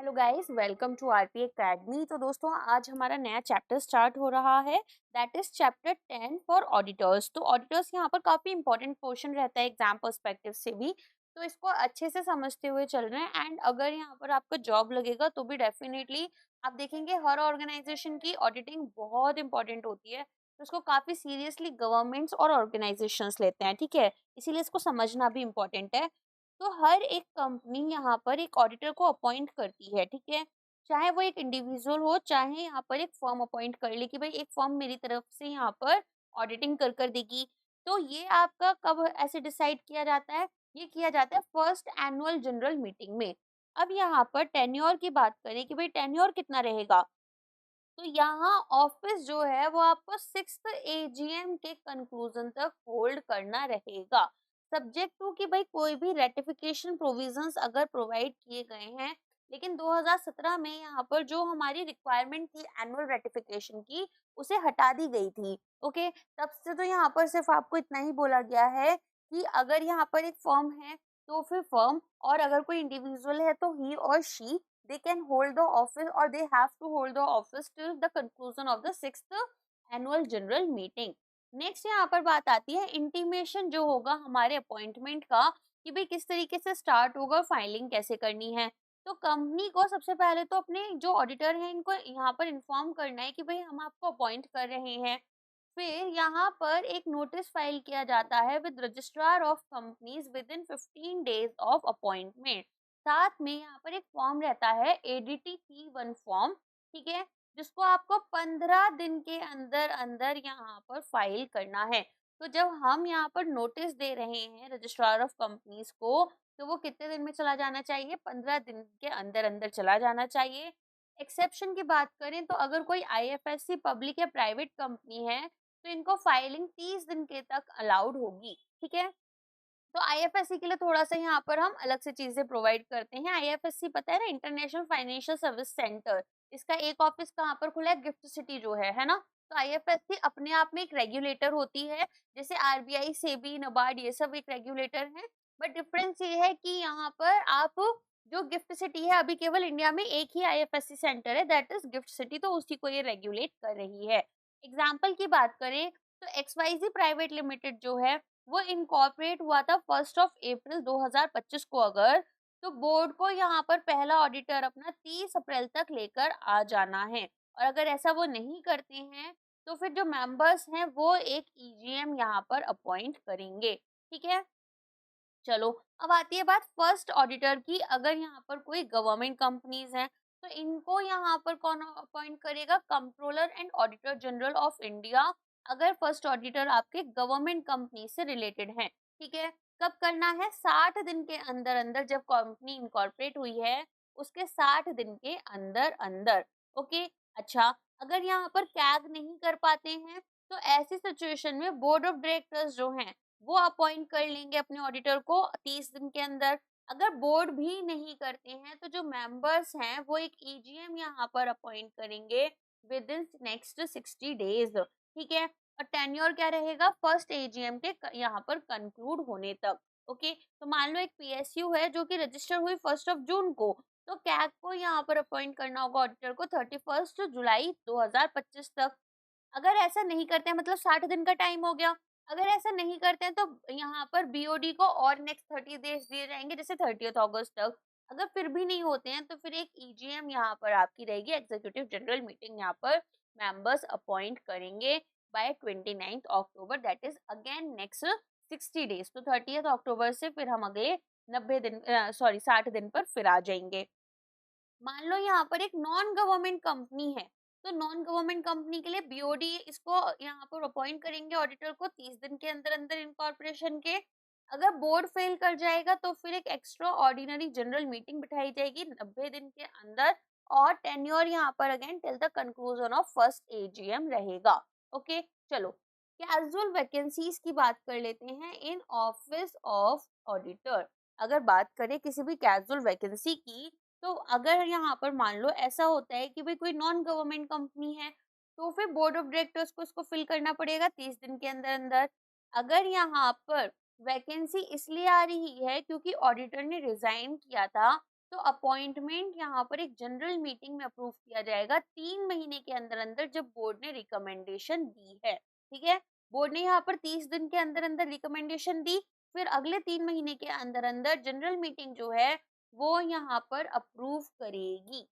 Hello guys, welcome to RP Academy. तो दोस्तों, आज हमारा नया चैप्टर स्टार्ट हो रहा है, that is chapter 10 four auditors. तो ऑडिटर्स यहाँ पर काफी इंपॉर्टेंट पोर्शन रहता है एग्जाम पर्सपेक्टिव से भी, तो इसको अच्छे से समझते हुए चल रहे हैं। एंड अगर यहाँ पर आपका जॉब लगेगा तो भी डेफिनेटली आप देखेंगे हर ऑर्गेनाइजेशन की ऑडिटिंग बहुत इंपॉर्टेंट होती है, तो इसको काफी सीरियसली गवर्नमेंट्स और ऑर्गेनाइजेशंस लेते हैं, ठीक है। इसीलिए इसको समझना भी इम्पोर्टेंट है। तो हर एक कंपनी यहाँ पर एक ऑडिटर को अपॉइंट करती है, ठीक है। चाहे वो एक इंडिविजुअल हो, चाहे यहाँ पर एक फर्म अपॉइंट कर ले कि भाई एक फर्म मेरी तरफ से यहाँ पर ऑडिटिंग कर देगी। तो ये आपका कब ऐसे डिसाइड किया जाता है? ये किया जाता है फर्स्ट एनुअल जनरल मीटिंग में। अब यहाँ पर टेन्योर की बात करें कि भाई टेन्योर कितना रहेगा, तो यहाँ ऑफिस जो है वो आपको 6th एजीएम के कंक्लूजन तक होल्ड करना रहेगा, सब्जेक्ट टू कि भाई कोई भी रेटिफिकेशन प्रोविजंस अगर प्रोवाइड किए गए हैं। लेकिन 2017 में यहाँ पर जो हमारी रिक्वायरमेंट थी एनुअल रेटिफिकेशन की, उसे हटा दी गई थी। ओके, तब से तो यहाँ पर सिर्फ आपको इतना ही बोला गया है कि अगर यहाँ पर एक फर्म है तो फिर फर्म, और अगर कोई इंडिविजुअल है तो ही और she, they can hold the office or they have to hold the office till the conclusion of the 6th annual general meeting। Next यहाँ पर बात आती है इंटीमेशन जो होगा हमारे अपॉइंटमेंट का, कि भाई किस तरीके से स्टार्ट होगा और फाइलिंग कैसे करनी है। तो कंपनी को सबसे पहले तो अपने जो ऑडिटर हैं इनको यहाँ पर इन्फॉर्म करना है कि भाई हम आपको अपॉइंट कर रहे हैं। फिर यहाँ पर एक नोटिस फाइल किया जाता है with registrar of companies with in 15 days of appointment. साथ में यहाँ पर एक फॉर्म रहता है एडीटी P1 फॉर्म, ठीक है, जिसको आपको 15 दिन के अंदर अंदर यहाँ पर फाइल करना है। तो जब हम यहाँ पर नोटिस दे रहे हैं रजिस्ट्रार ऑफ कंपनीज को, तो वो कितने दिन में चला जाना चाहिए? 15 दिन के अंदर अंदर चला जाना चाहिए। एक्सेप्शन की बात करें तो अगर कोई आईएफएससी पब्लिक या प्राइवेट कंपनी है तो इनको फाइलिंग 30 दिन के तक अलाउड होगी, ठीक है। तो आईएफएससी के लिए थोड़ा-सा यहाँ पर हम अलग से चीज़ें प्रोवाइड करते हैं। आईएफएससी पता है ना, इंटरनेशनल फाइनेंशियल सर्विस सेंटर, इसका एक ऑफिस कहाँ पर खुला है? गिफ्ट सिटी जो है ना? तो आईएफएससी अपने आप में एक रेगुलेटर होती है, जैसे आरबीआई, सेबी, नबार्ड ये सब एक रेगुलेटर है। बट डिफरेंस ये है कि यहाँ पर आप जो गिफ्ट सिटी है, अभी केवल इंडिया में एक ही आईएफएससी सेंटर है, दैट इज गिफ्ट सिटी, तो उसी को ये रेगुलेट कर रही है। एग्जाम्पल की बात करें तो एक्सवाईजी प्राइवेट लिमिटेड जो है वो इनकॉर्पोरेट हुआ था 1 अप्रैल 2025 को। अगर तो बोर्ड को यहाँ पर पहला ऑडिटर अपना 30 अप्रैल तक लेकर आ जाना है, और अगर ऐसा वो नहीं करते हैं तो फिर जो मेंबर्स हैं वो एक ईजीएम यहाँ पर अपॉइंट करेंगे, ठीक है। चलो, अब आती है बात फर्स्ट ऑडिटर की। अगर यहाँ पर कोई गवर्नमेंट कंपनीज हैं तो इनको यहाँ पर कौन अपॉइंट करेगा? Controller and auditor general of India, अगर फर्स्ट ऑडिटर आपके गवर्नमेंट कंपनी से रिलेटेड हैं, ठीक है। कब करना है? 60 दिन के अंदर अंदर, जब कंपनी इनकॉर्पोरेट हुई है उसके 60 दिन के अंदर अंदर। ओके, अच्छा, अगर यहाँ पर कैग नहीं कर पाते हैं तो ऐसी सिचुएशन में बोर्ड ऑफ डायरेक्टर्स जो हैं वो अपॉइंट कर लेंगे अपने ऑडिटर को 30 दिन के अंदर। अगर बोर्ड भी नहीं करते हैं तो जो मेंबर्स हैं वो एक ईजीएम यहाँ पर अपॉइंट करेंगे विद इन नेक्स्ट 60 डेज, ठीक है। और टेन्योर क्या रहेगा? फर्स्ट एजीएम के यहाँ पर कंक्लूड होने तक। ओके, तो मान लो एक पीएसयू है जो कि रजिस्टर हुई 1 जून को, तो कैग को यहाँ पर अपॉइंट करना होगा ऑडिटर को 31 जुलाई 2025 तक। अगर ऐसा नहीं करते हैं, मतलब 60 दिन का टाइम हो गया। अगर ऐसा नहीं करते हैं तो यहाँ पर बीओडी को और नेक्स्ट 30 डेज दिए जाएँगे, जैसे 30th अगस्त तक। अगर फिर भी नहीं होते हैं तो फिर एक ईजीएम यहाँ पर आपकी रहेगी, एग्जीक्यूटिव जनरल मीटिंग यहाँ पर मेंबर्स अपॉइंट करेंगे by 29th October, that is again next 60 days. तो 30th अक्टूबर से फिर हम अगले 90 दिन 60 दिन पर फिर आ जाएँगे। मान लो यहाँ पर एक नॉन गवर्नमेंट कंपनी है, तो नॉन गवर्नमेंट कंपनी के लिए बीओडी इसको यहाँ पर अपॉइंट करेंगे ऑडिटर को 30 दिन के अंदर अंदर इनकॉर्पोरेशन के। अगर बोर्ड फेल कर जाएगा तो फिर एक एक्स्ट्रा ऑर्डिनरी जनरल मीटिंग बिठाई जाएगी 90 दिन के अंदर, और टेन्योर यहाँ पर again till the conclusion of first AGM रहेगा। ओके, चलो, कैजुअल वैकेंसीज की बात कर लेते हैं इन ऑफिस ऑफ ऑडिटर। अगर बात करें किसी भी कैजुअल वैकेंसी की, तो अगर यहाँ पर मान लो ऐसा होता है कि भाई कोई नॉन गवर्नमेंट कंपनी है, तो फिर बोर्ड ऑफ डायरेक्टर्स को इसको फिल करना पड़ेगा 30 दिन के अंदर अंदर। अगर यहाँ पर वैकेंसी इसलिए आ रही है क्योंकि ऑडिटर ने रिजाइन किया था तो अपॉइंटमेंट यहाँ पर एक जनरल मीटिंग में अप्रूव किया जाएगा 3 महीने के अंदर अंदर, जब बोर्ड ने रिकमेंडेशन दी है। ठीक है, बोर्ड ने यहाँ पर 30 दिन के अंदर अंदर रिकमेंडेशन दी, फिर अगले 3 महीने के अंदर अंदर जनरल मीटिंग जो है वो यहाँ पर अप्रूव करेगी।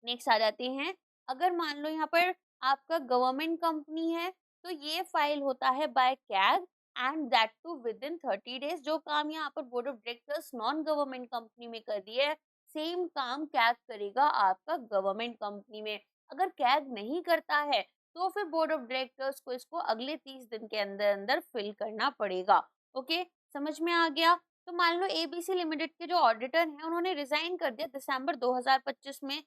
नेक्स्ट आ जाते हैं, अगर मान लो यहाँ पर आपका गवर्नमेंट कंपनी है, तो ये फाइल होता है by CAG and that too within 30 days. जो काम यहाँ पर board of directors non government company में कर रही है, सेम काम कैग करेगा आपका गवर्नमेंट कंपनी में। अगर कैग नहीं करता है तो फिर बोर्ड ऑफ डायरेक्टर्स को इसको अगले 30 दिन के अंदर अंदर फिल करना पड़ेगा। ओके, समझ में आ गया। तो मान लो एबीसी लिमिटेड के जो ऑडिटर हैं उन्होंने रिजाइन कर दिया दिसंबर 2025 में,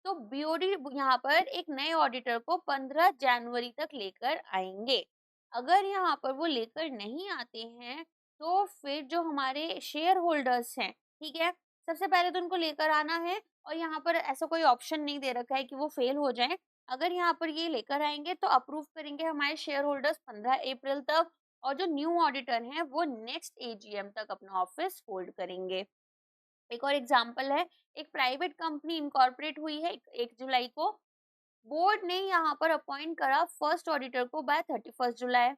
तो बीओडी यहाँ पर एक नए ऑडिटर को 15 जनवरी तक लेकर आएंगे। अगर यहाँ पर वो लेकर नहीं आते हैं तो फिर जो हमारे शेयर होल्डर्स हैं, ठीक है, सबसे पहले तो उनको लेकर आना है, और यहाँ पर ऐसा कोई ऑप्शन नहीं दे रखा है कि वो फेल हो जाएं। अगर यहाँ पर ये लेकर आएंगे तो अप्रूव करेंगे हमारे शेयर होल्डर्स 15 अप्रैल तक, और जो न्यू ऑडिटर हैं वो नेक्स्ट एजीएम तक अपना ऑफिस होल्ड करेंगे। एक और एग्जांपल है, एक प्राइवेट कंपनी इनकॉर्पोरेट हुई है 1 जुलाई को। बोर्ड ने यहाँ पर अपॉइंट करा फर्स्ट ऑडिटर को बाय 31 जुलाई।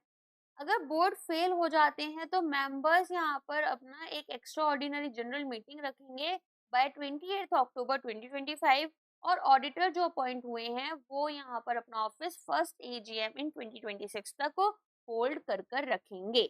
अगर बोर्ड फेल हो जाते हैं तो मेंबर्स यहाँ पर अपना एक एक्स्ट्रा ऑर्डिनरी जनरल मीटिंग रखेंगे बाय 28 अक्टूबर 2025, और ऑडिटर जो अपॉइंट हुए हैं वो यहाँ पर अपना ऑफिस फर्स्ट एजीएम इन 2026 तक होल्ड कर रखेंगे।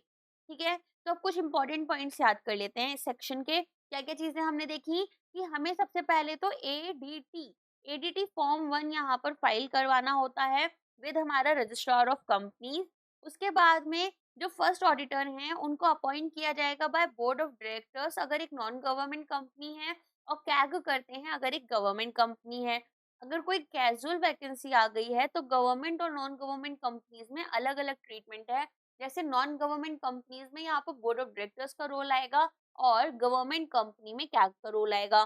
ठीक है, तो अब कुछ इंपॉर्टेंट पॉइंट्स याद कर लेते हैं इस सेक्शन के। क्या क्या चीजें हमने देखी कि हमें सबसे पहले तो एडीटी फॉर्म 1 यहाँ पर फाइल करवाना होता है विद हमारा रजिस्ट्रार ऑफ कंपनीज। उसके बाद में जो फर्स्ट ऑडिटर हैं उनको अपॉइंट किया जाएगा बाय बोर्ड ऑफ डायरेक्टर्स अगर एक नॉन गवर्नमेंट कंपनी है, और कैग करते हैं अगर एक गवर्नमेंट कंपनी है। अगर कोई कैजुअल वैकेंसी आ गई है तो गवर्नमेंट और नॉन गवर्नमेंट कंपनीज में अलग अलग ट्रीटमेंट है। जैसे नॉन गवर्नमेंट कंपनीज में यहाँ पर बोर्ड ऑफ डायरेक्टर्स का रोल आएगा, और गवर्नमेंट कंपनी में कैग का रोल आएगा।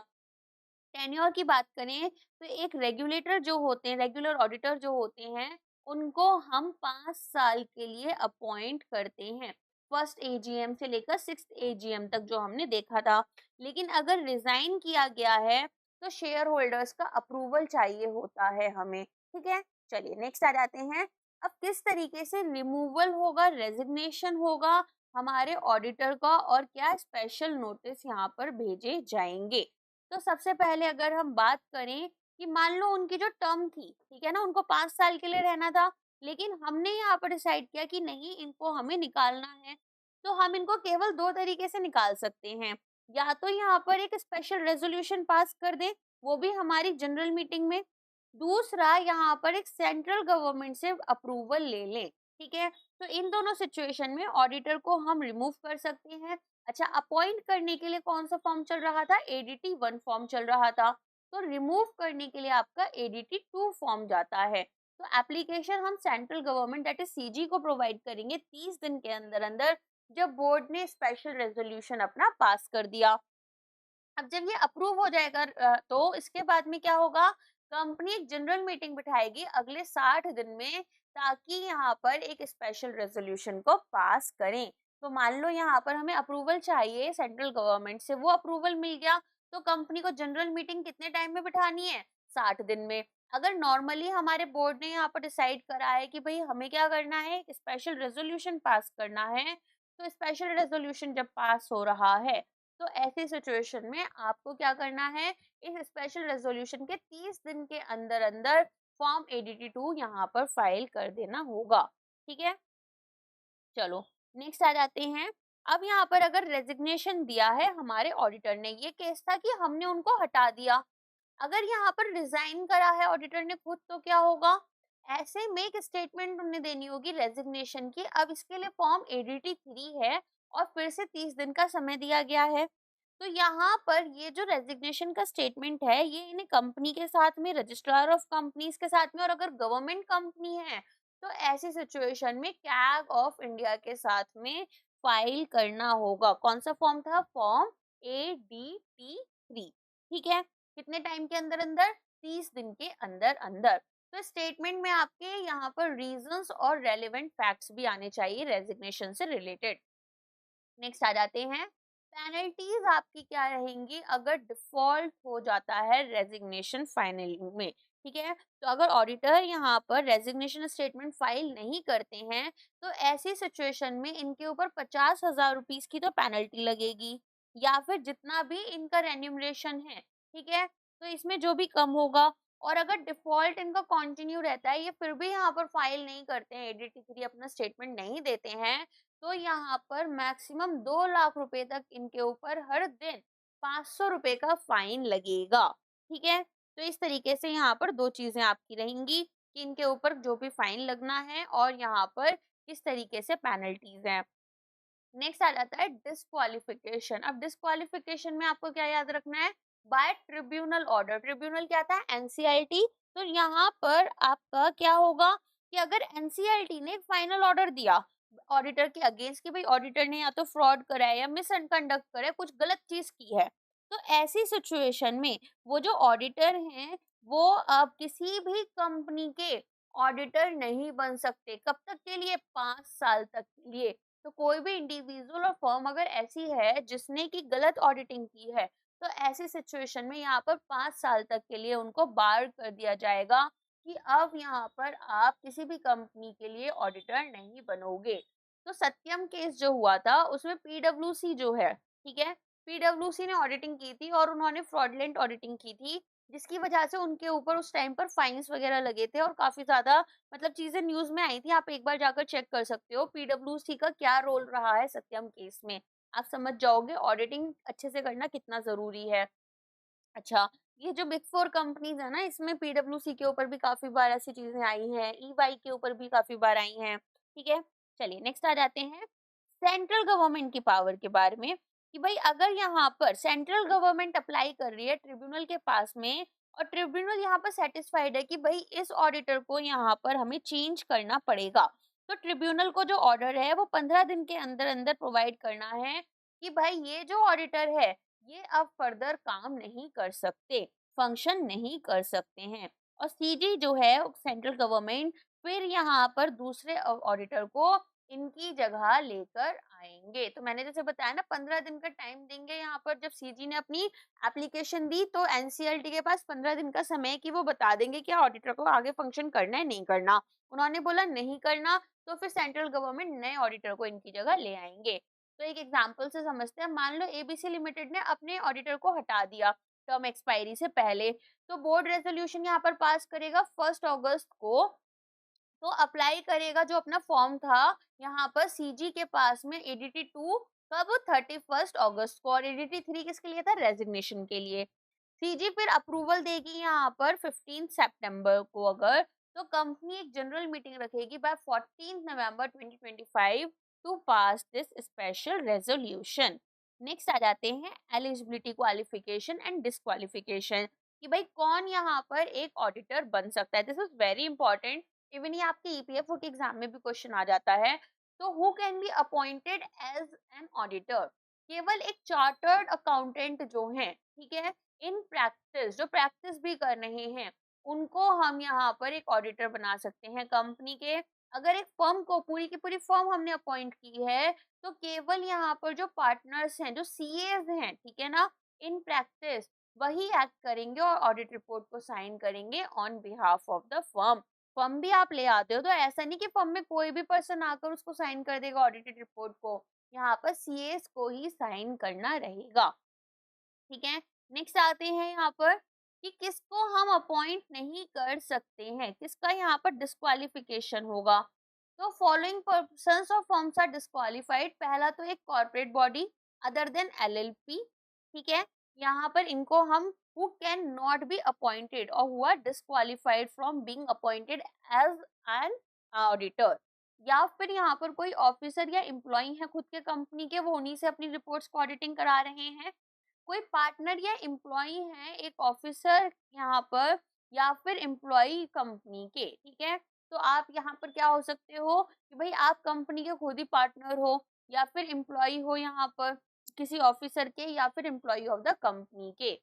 टेन्योर की बात करें तो एक रेगुलेटर जो होते हैं, रेगुलर ऑडिटर जो होते हैं, उनको हम 5 साल के लिए अपॉइंट करते हैं, फर्स्ट एजीएम से लेकर 6th एजीएम तक जो हमने देखा था। लेकिन अगर रिजाइन किया गया है तो शेयर होल्डर्स का अप्रूवल चाहिए होता है हमें। ठीक है, चलिए नेक्स्ट आ जाते हैं। अब किस तरीके से रिमूवल होगा, रेजिग्नेशन होगा हमारे ऑडिटर का, और क्या स्पेशल नोटिस यहाँ पर भेजे जाएंगे। तो सबसे पहले अगर हम बात करें कि मान लो उनकी जो टर्म थी, ठीक है ना, उनको 5 साल के लिए रहना था, लेकिन हमने यहाँ पर डिसाइड किया कि नहीं, इनको हमें निकालना है, तो हम इनको केवल 2 तरीके से निकाल सकते हैं। या तो यहाँ पर एक स्पेशल रेजोल्यूशन पास कर दें, वो भी हमारी जनरल मीटिंग में। दूसरा, यहाँ पर एक सेंट्रल गवर्नमेंट से अप्रूवल ले लें। ठीक है, तो इन दोनों सिचुएशन में ऑडिटर को हम रिमूव कर सकते हैं। अच्छा, अपॉइंट करने के लिए कौन सा फॉर्म चल रहा था, एडीटी 1 फॉर्म चल रहा था, तो रिमूव करने के लिए आपका एडीटी 2 फॉर्म जाता है। तो एप्लीकेशन हम central government that is CG को प्रोवाइड करेंगे 30 दिन के अंदर अंदर, जब बोर्ड ने स्पेशल रेजोल्यूशन अपना पास कर दिया। अब जब ये अप्रूव हो जाएगा तो इसके बाद में क्या होगा, कंपनी एक जनरल मीटिंग बिठाएगी अगले 60 दिन में, ताकि यहाँ पर एक स्पेशल रेजोल्यूशन को पास करें। तो मान लो यहाँ पर हमें अप्रूवल चाहिए सेंट्रल गवर्नमेंट से, वो अप्रूवल मिल गया, तो कंपनी को जनरल मीटिंग कितने टाइम में बिठानी है, 60 दिन में। अगर नॉर्मली हमारे बोर्ड ने यहाँ पर डिसाइड करा है कि भाई हमें क्या करना है, एक स्पेशल रेजोल्यूशन पास करना है, तो स्पेशल रेजोल्यूशन जब पास हो रहा है तो ऐसी सिचुएशन में आपको क्या करना है, इस स्पेशल रेजोल्यूशन के 30 दिन के अंदर अंदर फॉर्म एडीटी 2 यहाँ पर फाइल कर देना होगा। ठीक है, चलो नेक्स्ट आ जाते हैं। अब यहाँ पर अगर रेजिग्नेशन दिया है हमारे ऑडिटर ने, ये केस था कि हमने उनको हटा दिया, अगर यहाँ पर रिजाइन करा है ऑडिटर ने खुद, तो क्या होगा, ऐसे में एक स्टेटमेंट उन्हें देनी होगी रेजिग्नेशन की। अब इसके लिए फॉर्म एडीटी 3 है, और फिर से 30 दिन का समय दिया गया है। तो यहाँ पर ये जो रेजिग्नेशन का स्टेटमेंट है, ये इन्हें कंपनी के साथ में, रजिस्ट्रार ऑफ कंपनीज के साथ में, और अगर गवर्नमेंट कंपनी है तो ऐसी सिचुएशन में कैग ऑफ इंडिया के साथ में फाइल करना होगा। कौन सा फॉर्म था, फॉर्म ADT3। ठीक है, कितने टाइम के अंदर अंदर, 30 दिन के अंदर अंदर। तो स्टेटमेंट में आपके यहाँ पर रीजंस और रेलेवेंट फैक्ट्स भी आने चाहिए रेजिग्नेशन से रिलेटेड। नेक्स्ट आ जाते हैं, पेनल्टीज आपकी क्या रहेंगी अगर डिफॉल्ट हो जाता है रेजिग्नेशन फाइलिंग में। ठीक है, तो अगर ऑडिटर यहाँ पर रेजिग्नेशन स्टेटमेंट फाइल नहीं करते हैं तो ऐसी सिचुएशन में इनके ऊपर 50,000 रुपीज की तो पेनल्टी लगेगी, या फिर जितना भी इनका रेन्यूमरेशन है, ठीक है, तो इसमें जो भी कम होगा। और अगर डिफॉल्ट इनका कंटिन्यू रहता है, ये फिर भी यहाँ पर फाइल नहीं करते हैं, ADT3 अपना स्टेटमेंट नहीं देते हैं, तो यहाँ पर मैक्सिमम 2 लाख रुपए तक इनके ऊपर हर दिन 500 रुपए का फाइन लगेगा। ठीक है, तो इस तरीके से यहाँ पर दो चीजें आपकी रहेंगी कि इनके ऊपर जो भी फाइन लगना है और यहाँ पर किस तरीके से पेनल्टीज हैं। नेक्स्ट आ जाता है डिस्क्वालिफिकेशन। अब डिस्क्वालिफिकेशन में आपको क्या याद रखना है, बाय ट्रिब्यूनल ऑर्डर। ट्रिब्यूनल क्या था, एनसीएलटी। तो यहाँ पर आपका क्या होगा कि अगर एनसीएलटी ने फाइनल ऑर्डर दिया ऑडिटर के अगेंस्ट कि भाई ऑडिटर ने या तो फ्रॉड करा है या मिसकंडक्ट करा है, कुछ गलत चीज की है, तो ऐसी सिचुएशन में वो जो ऑडिटर हैं वो अब किसी भी कंपनी के ऑडिटर नहीं बन सकते। कब तक के लिए, 5 साल तक के लिए। तो कोई भी इंडिविजुअल और फर्म अगर ऐसी है जिसने की गलत ऑडिटिंग की है, तो ऐसी सिचुएशन में यहाँ पर 5 साल तक के लिए उनको बार कर दिया जाएगा कि अब यहाँ पर आप किसी भी कंपनी के लिए ऑडिटर नहीं बनोगे। तो सत्यम केस जो हुआ था उसमें पीडब्ल्यूसी जो है, ठीक है, पीडब्ल्यूसी ने ऑडिटिंग की थी और उन्होंने फ्रॉडलेंट ऑडिटिंग की थी, जिसकी वजह से उनके ऊपर उस टाइम पर फाइन्स वगैरह लगे थे और काफी ज्यादा मतलब चीजें न्यूज में आई थी। आप एक बार जाकर चेक कर सकते हो पीडब्ल्यूसी का क्या रोल रहा है सत्यम केस में, आप समझ जाओगे ऑडिटिंग अच्छे से करना कितना जरूरी है। अच्छा, ये जो बिग फोर कंपनीज है ना, इसमें पीडब्ल्यूसी के ऊपर भी काफी बार ऐसी चीजें आई हैं, ईवाई के ऊपर भी काफी बार आई हैं। ठीक है, चलिए नेक्स्ट आ जाते हैं सेंट्रल गवर्नमेंट की पावर के बारे में कि भाई अगर यहाँ पर सेंट्रल गवर्नमेंट अप्लाई कर रही है ट्रिब्यूनल के पास में और ट्रिब्यूनल यहाँ पर सेटिस्फाइड है कि भाई इस ऑडिटर को यहाँ पर हमें चेंज करना पड़ेगा, तो ट्रिब्यूनल को जो ऑर्डर है वो 15 दिन के अंदर अंदर प्रोवाइड करना है कि भाई ये जो ऑडिटर है ये अब फर्दर काम नहीं कर सकते, फंक्शन नहीं कर सकते हैं। और सीजी जो है सेंट्रल गवर्नमेंट फिर यहाँ पर दूसरे ऑडिटर को इनकी जगह लेकर आएंगे। तो मैंने जैसे बताया ना 15 दिन का टाइम देंगे यहाँ पर, जब सीजी ने अपनी एप्लीकेशन दी तो एनसीएलटी के पास 15 दिन का समय कि वो बता देंगे कि ऑडिटर को आगे फंक्शन करना है नहीं करना। उन्होंने बोला नहीं करना, तो फिर सेंट्रल गवर्नमेंट नए ऑडिटर को इनकी जगह ले आएंगे। तो एक एग्जाम्पल से समझते हैं, मान लो एबीसी लिमिटेड ने अपने ऑडिटर को हटा दिया टर्म एक्सपायरी से पहले, तो बोर्ड रेजोल्यूशन यहाँ पर पास करेगा 1 अगस्त को, तो अप्लाई करेगा जो अपना फॉर्म था यहाँ पर सीजी के पास में ADT2 कब, 31 अगस्त को, और ADT3 किसके लिए था, रेजिग्नेशन के लिए। सीजी फिर अप्रूवल देगी यहाँ पर 15 सितंबर को, अगर तो कंपनी एक जनरल मीटिंग रखेगी by 14 November 2025 to pass this special resolution. Next आ जाते हैं एलिजिबिलिटी, क्वालिफिकेशन एंड डिस्क्वालिफिकेशन कि भाई कौन यहाँ पर एक ऑडिटर बन सकता है। This is very important, even ये आपके ईपीएफओ के एग्जाम में भी क्वेश्चन आ जाता है। तो who can be appointed as an auditor, केवल एक चार्टर्ड अकाउंटेंट जो है, ठीक है, इन प्रैक्टिस, जो प्रैक्टिस भी कर रहे हैं उनको हम यहाँ पर एक ऑडिटर बना सकते हैं कंपनी के। अगर एक फर्म को पूरी की पूरी फर्म हमने अपॉइंट की है तो केवल यहाँ पर जो पार्टनर्स हैं, जो सीएज हैं, ठीक है ना, इन प्रैक्टिस वही एक्ट करेंगे और ऑडिट रिपोर्ट को साइन करेंगे on behalf of the firm. Firm भी आप ले आते हो तो ऐसा नहीं कि फर्म में कोई भी पर्सन आकर उसको साइन कर देगा ऑडिटेड रिपोर्ट को, यहाँ पर सीएस को ही साइन करना रहेगा। ठीक है, नेक्स्ट आते हैं यहाँ पर कि किसको हम अपॉइंट नहीं कर सकते हैं, किसका यहाँ पर डिस्क्वालिफिकेशन होगा। तो फॉलोइंग पर्सन्स और फर्म्स आर डिस्क्वालिफाइड, पहला तो एक corporate body other than LLP, ठीक है, यहाँ पर इनको हम who can not be appointed और who are disqualified from being appointed as an auditor, या फिर यहाँ पर कोई ऑफिसर या एम्प्लॉई है खुद के कंपनी के, वो उन्हीं से अपनी रिपोर्ट्स को ऑडिटिंग करा रहे हैं, कोई पार्टनर या एम्प्लॉई है, एक ऑफिसर यहाँ पर या फिर एम्प्लॉई कंपनी के, ठीक है, तो आप यहाँ पर क्या हो सकते हो कि भाई आप कंपनी के खुद ही पार्टनर हो या फिर एम्प्लॉई हो यहाँ पर किसी ऑफिसर के या फिर एम्प्लॉई ऑफ द कंपनी के,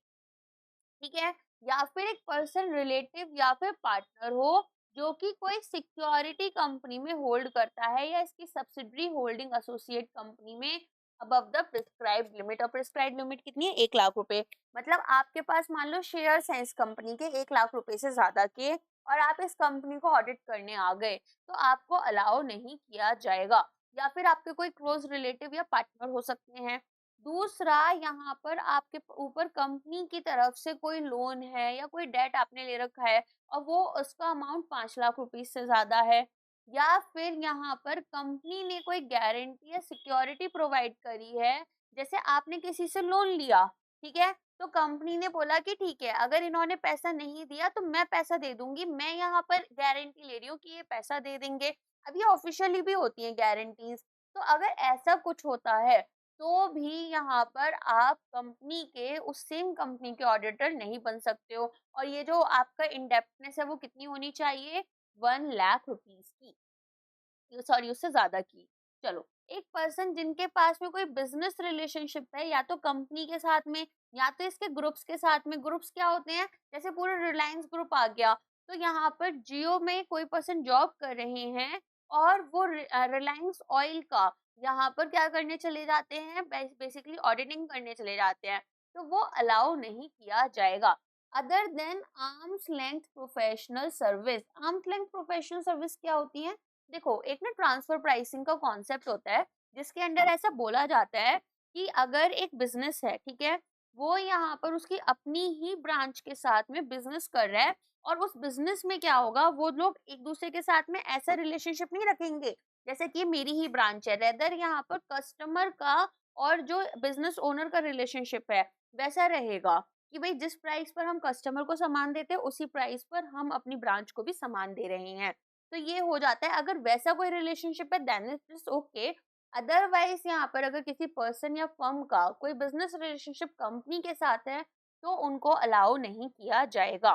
ठीक है, या फिर एक पर्सन रिलेटिव या फिर पार्टनर हो जो कि कोई सिक्योरिटी कंपनी में होल्ड करता है या इसकी सब्सिडरी होल्डिंग एसोसिएट कंपनी में अबव द प्रिस्क्राइब्ड लिमिट। और प्रिस्क्राइब्ड लिमिट कितनी है? 1 लाख रुपए। मतलब आपके पास मान लो शेयर्स हैं इस कंपनी के 1 लाख रुपए से ज्यादा के, और आप इस कंपनी को ऑडिट करने आ गए, तो आपको अलाउ नहीं किया जाएगा। या फिर आपके कोई क्लोज रिलेटिव या पार्टनर हो सकते हैं। दूसरा, यहाँ पर आपके ऊपर कंपनी की तरफ से कोई लोन है या कोई डेट आपने ले रखा है, और वो उसका अमाउंट 5 लाख रुपीज से ज्यादा है। या फिर यहाँ पर कंपनी ने कोई गारंटी या सिक्योरिटी प्रोवाइड करी है, जैसे आपने किसी से लोन लिया, ठीक है, तो कंपनी ने बोला कि ठीक है, अगर इन्होंने पैसा नहीं दिया तो मैं पैसा दे दूंगी, मैं यहाँ पर गारंटी ले रही हूँ कि ये पैसा दे देंगे। अब ये ऑफिशियली भी होती है गारंटीज। तो अगर ऐसा कुछ होता है, तो भी यहाँ पर आप कंपनी के, उस सेम कंपनी के ऑडिटर नहीं बन सकते हो। और ये जो आपका इंडेप्टनेस है वो कितनी होनी चाहिए? 1 लाख रुपीज की, सॉरी उससे ज्यादा की। चलो, एक पर्सन जिनके पास में कोई बिजनेस रिलेशनशिप है, या तो कंपनी के साथ में या तो इसके ग्रुप्स के साथ में। ग्रुप्स क्या होते हैं? जैसे पूरा रिलायंस ग्रुप आ गया, तो यहाँ पर जियो में कोई पर्सन जॉब कर रहे हैं, और वो रिलायंस ऑयल का यहाँ पर क्या करने चले जाते हैं? बेसिकली ऑडिटिंग करने चले जाते हैं, तो वो अलाउ नहीं किया जाएगा। Other than arms length professional service. Arms length professional service क्या होती है? देखो, एक ना ट्रांसफर प्राइसिंग का कॉन्सेप्ट होता है, जिसके अंडर ऐसा बोला जाता है कि अगर एक बिजनेस है, ठीक है, वो यहाँ पर उसकी अपनी ही ब्रांच के साथ में बिजनेस कर रहा है, और उस बिजनेस में क्या होगा, वो लोग एक दूसरे के साथ में ऐसा रिलेशनशिप नहीं रखेंगे जैसे कि मेरी ही ब्रांच है। रेदर यहाँ पर कस्टमर का और जो बिजनेस ओनर का रिलेशनशिप है, वैसा रहेगा कि भाई जिस प्राइस पर हम कस्टमर को सामान देते हैं, उसी प्राइस पर हम अपनी ब्रांच को भी सामान दे रहे हैं। तो ये हो जाता है, अगर वैसा कोई रिलेशनशिप है then it is okay. Otherwise यहाँ पर अगर किसी पर्सन या फर्म का कोई बिजनेस रिलेशनशिप कंपनी के साथ है, तो उनको अलाउ नहीं किया जाएगा,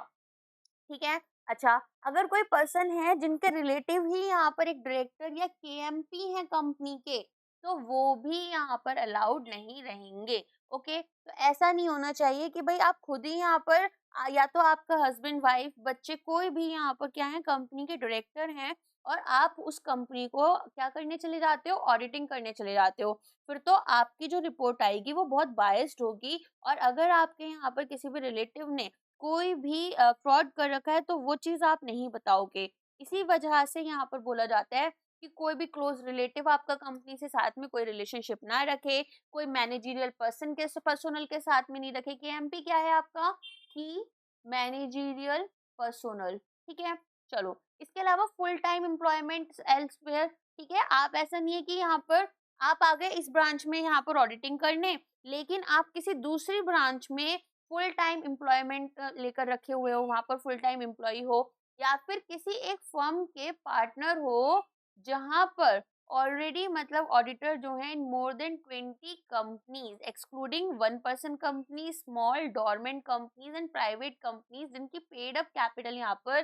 ठीक है। अच्छा, अगर कोई पर्सन है जिनके रिलेटिव ही यहाँ पर एक डायरेक्टर या केएमपी है कंपनी के, तो वो भी यहाँ पर अलाउड नहीं रहेंगे। ओके, तो ऐसा नहीं होना चाहिए कि भाई आप खुद ही यहाँ पर या तो आपका हस्बैंड वाइफ बच्चे कोई भी यहाँ पर क्या है, कंपनी के डायरेक्टर हैं, और आप उस कंपनी को क्या करने चले जाते हो? ऑडिटिंग करने चले जाते हो। फिर तो आपकी जो रिपोर्ट आएगी वो बहुत बायस्ड होगी। और अगर आपके यहाँ पर किसी भी रिलेटिव ने कोई भी फ्रॉड कर रखा है, तो वो चीज़ आप नहीं बताओगे। इसी वजह से यहाँ पर बोला जाता है कि कोई भी क्लोज रिलेटिव आपका कंपनी से साथ में कोई रिलेशनशिप ना रखे, कोई मैनेजरियल पर्सनल के साथ में नहीं रखे। केएमपी क्या है आपका? की मैनेजरियल पर्सनल, ठीक है। चलो, इसके अलावा फुल टाइम एम्प्लॉयमेंट एल्सवेयर, ठीक है। आप ऐसा नहीं है कि यहाँ पर आप आ गए इस ब्रांच में यहाँ पर ऑडिटिंग करने, लेकिन आप किसी दूसरी ब्रांच में फुल टाइम एम्प्लॉयमेंट लेकर रखे हुए हो, वहां पर फुल टाइम एम्प्लॉय हो, या फिर किसी एक फर्म के पार्टनर हो, जहां पर ऑलरेडी मतलब ऑडिटर जो है in more than 20 companies excluding 1% company, small dormant companies and private companies, जिनकी पेड अप कैपिटल यहाँ पर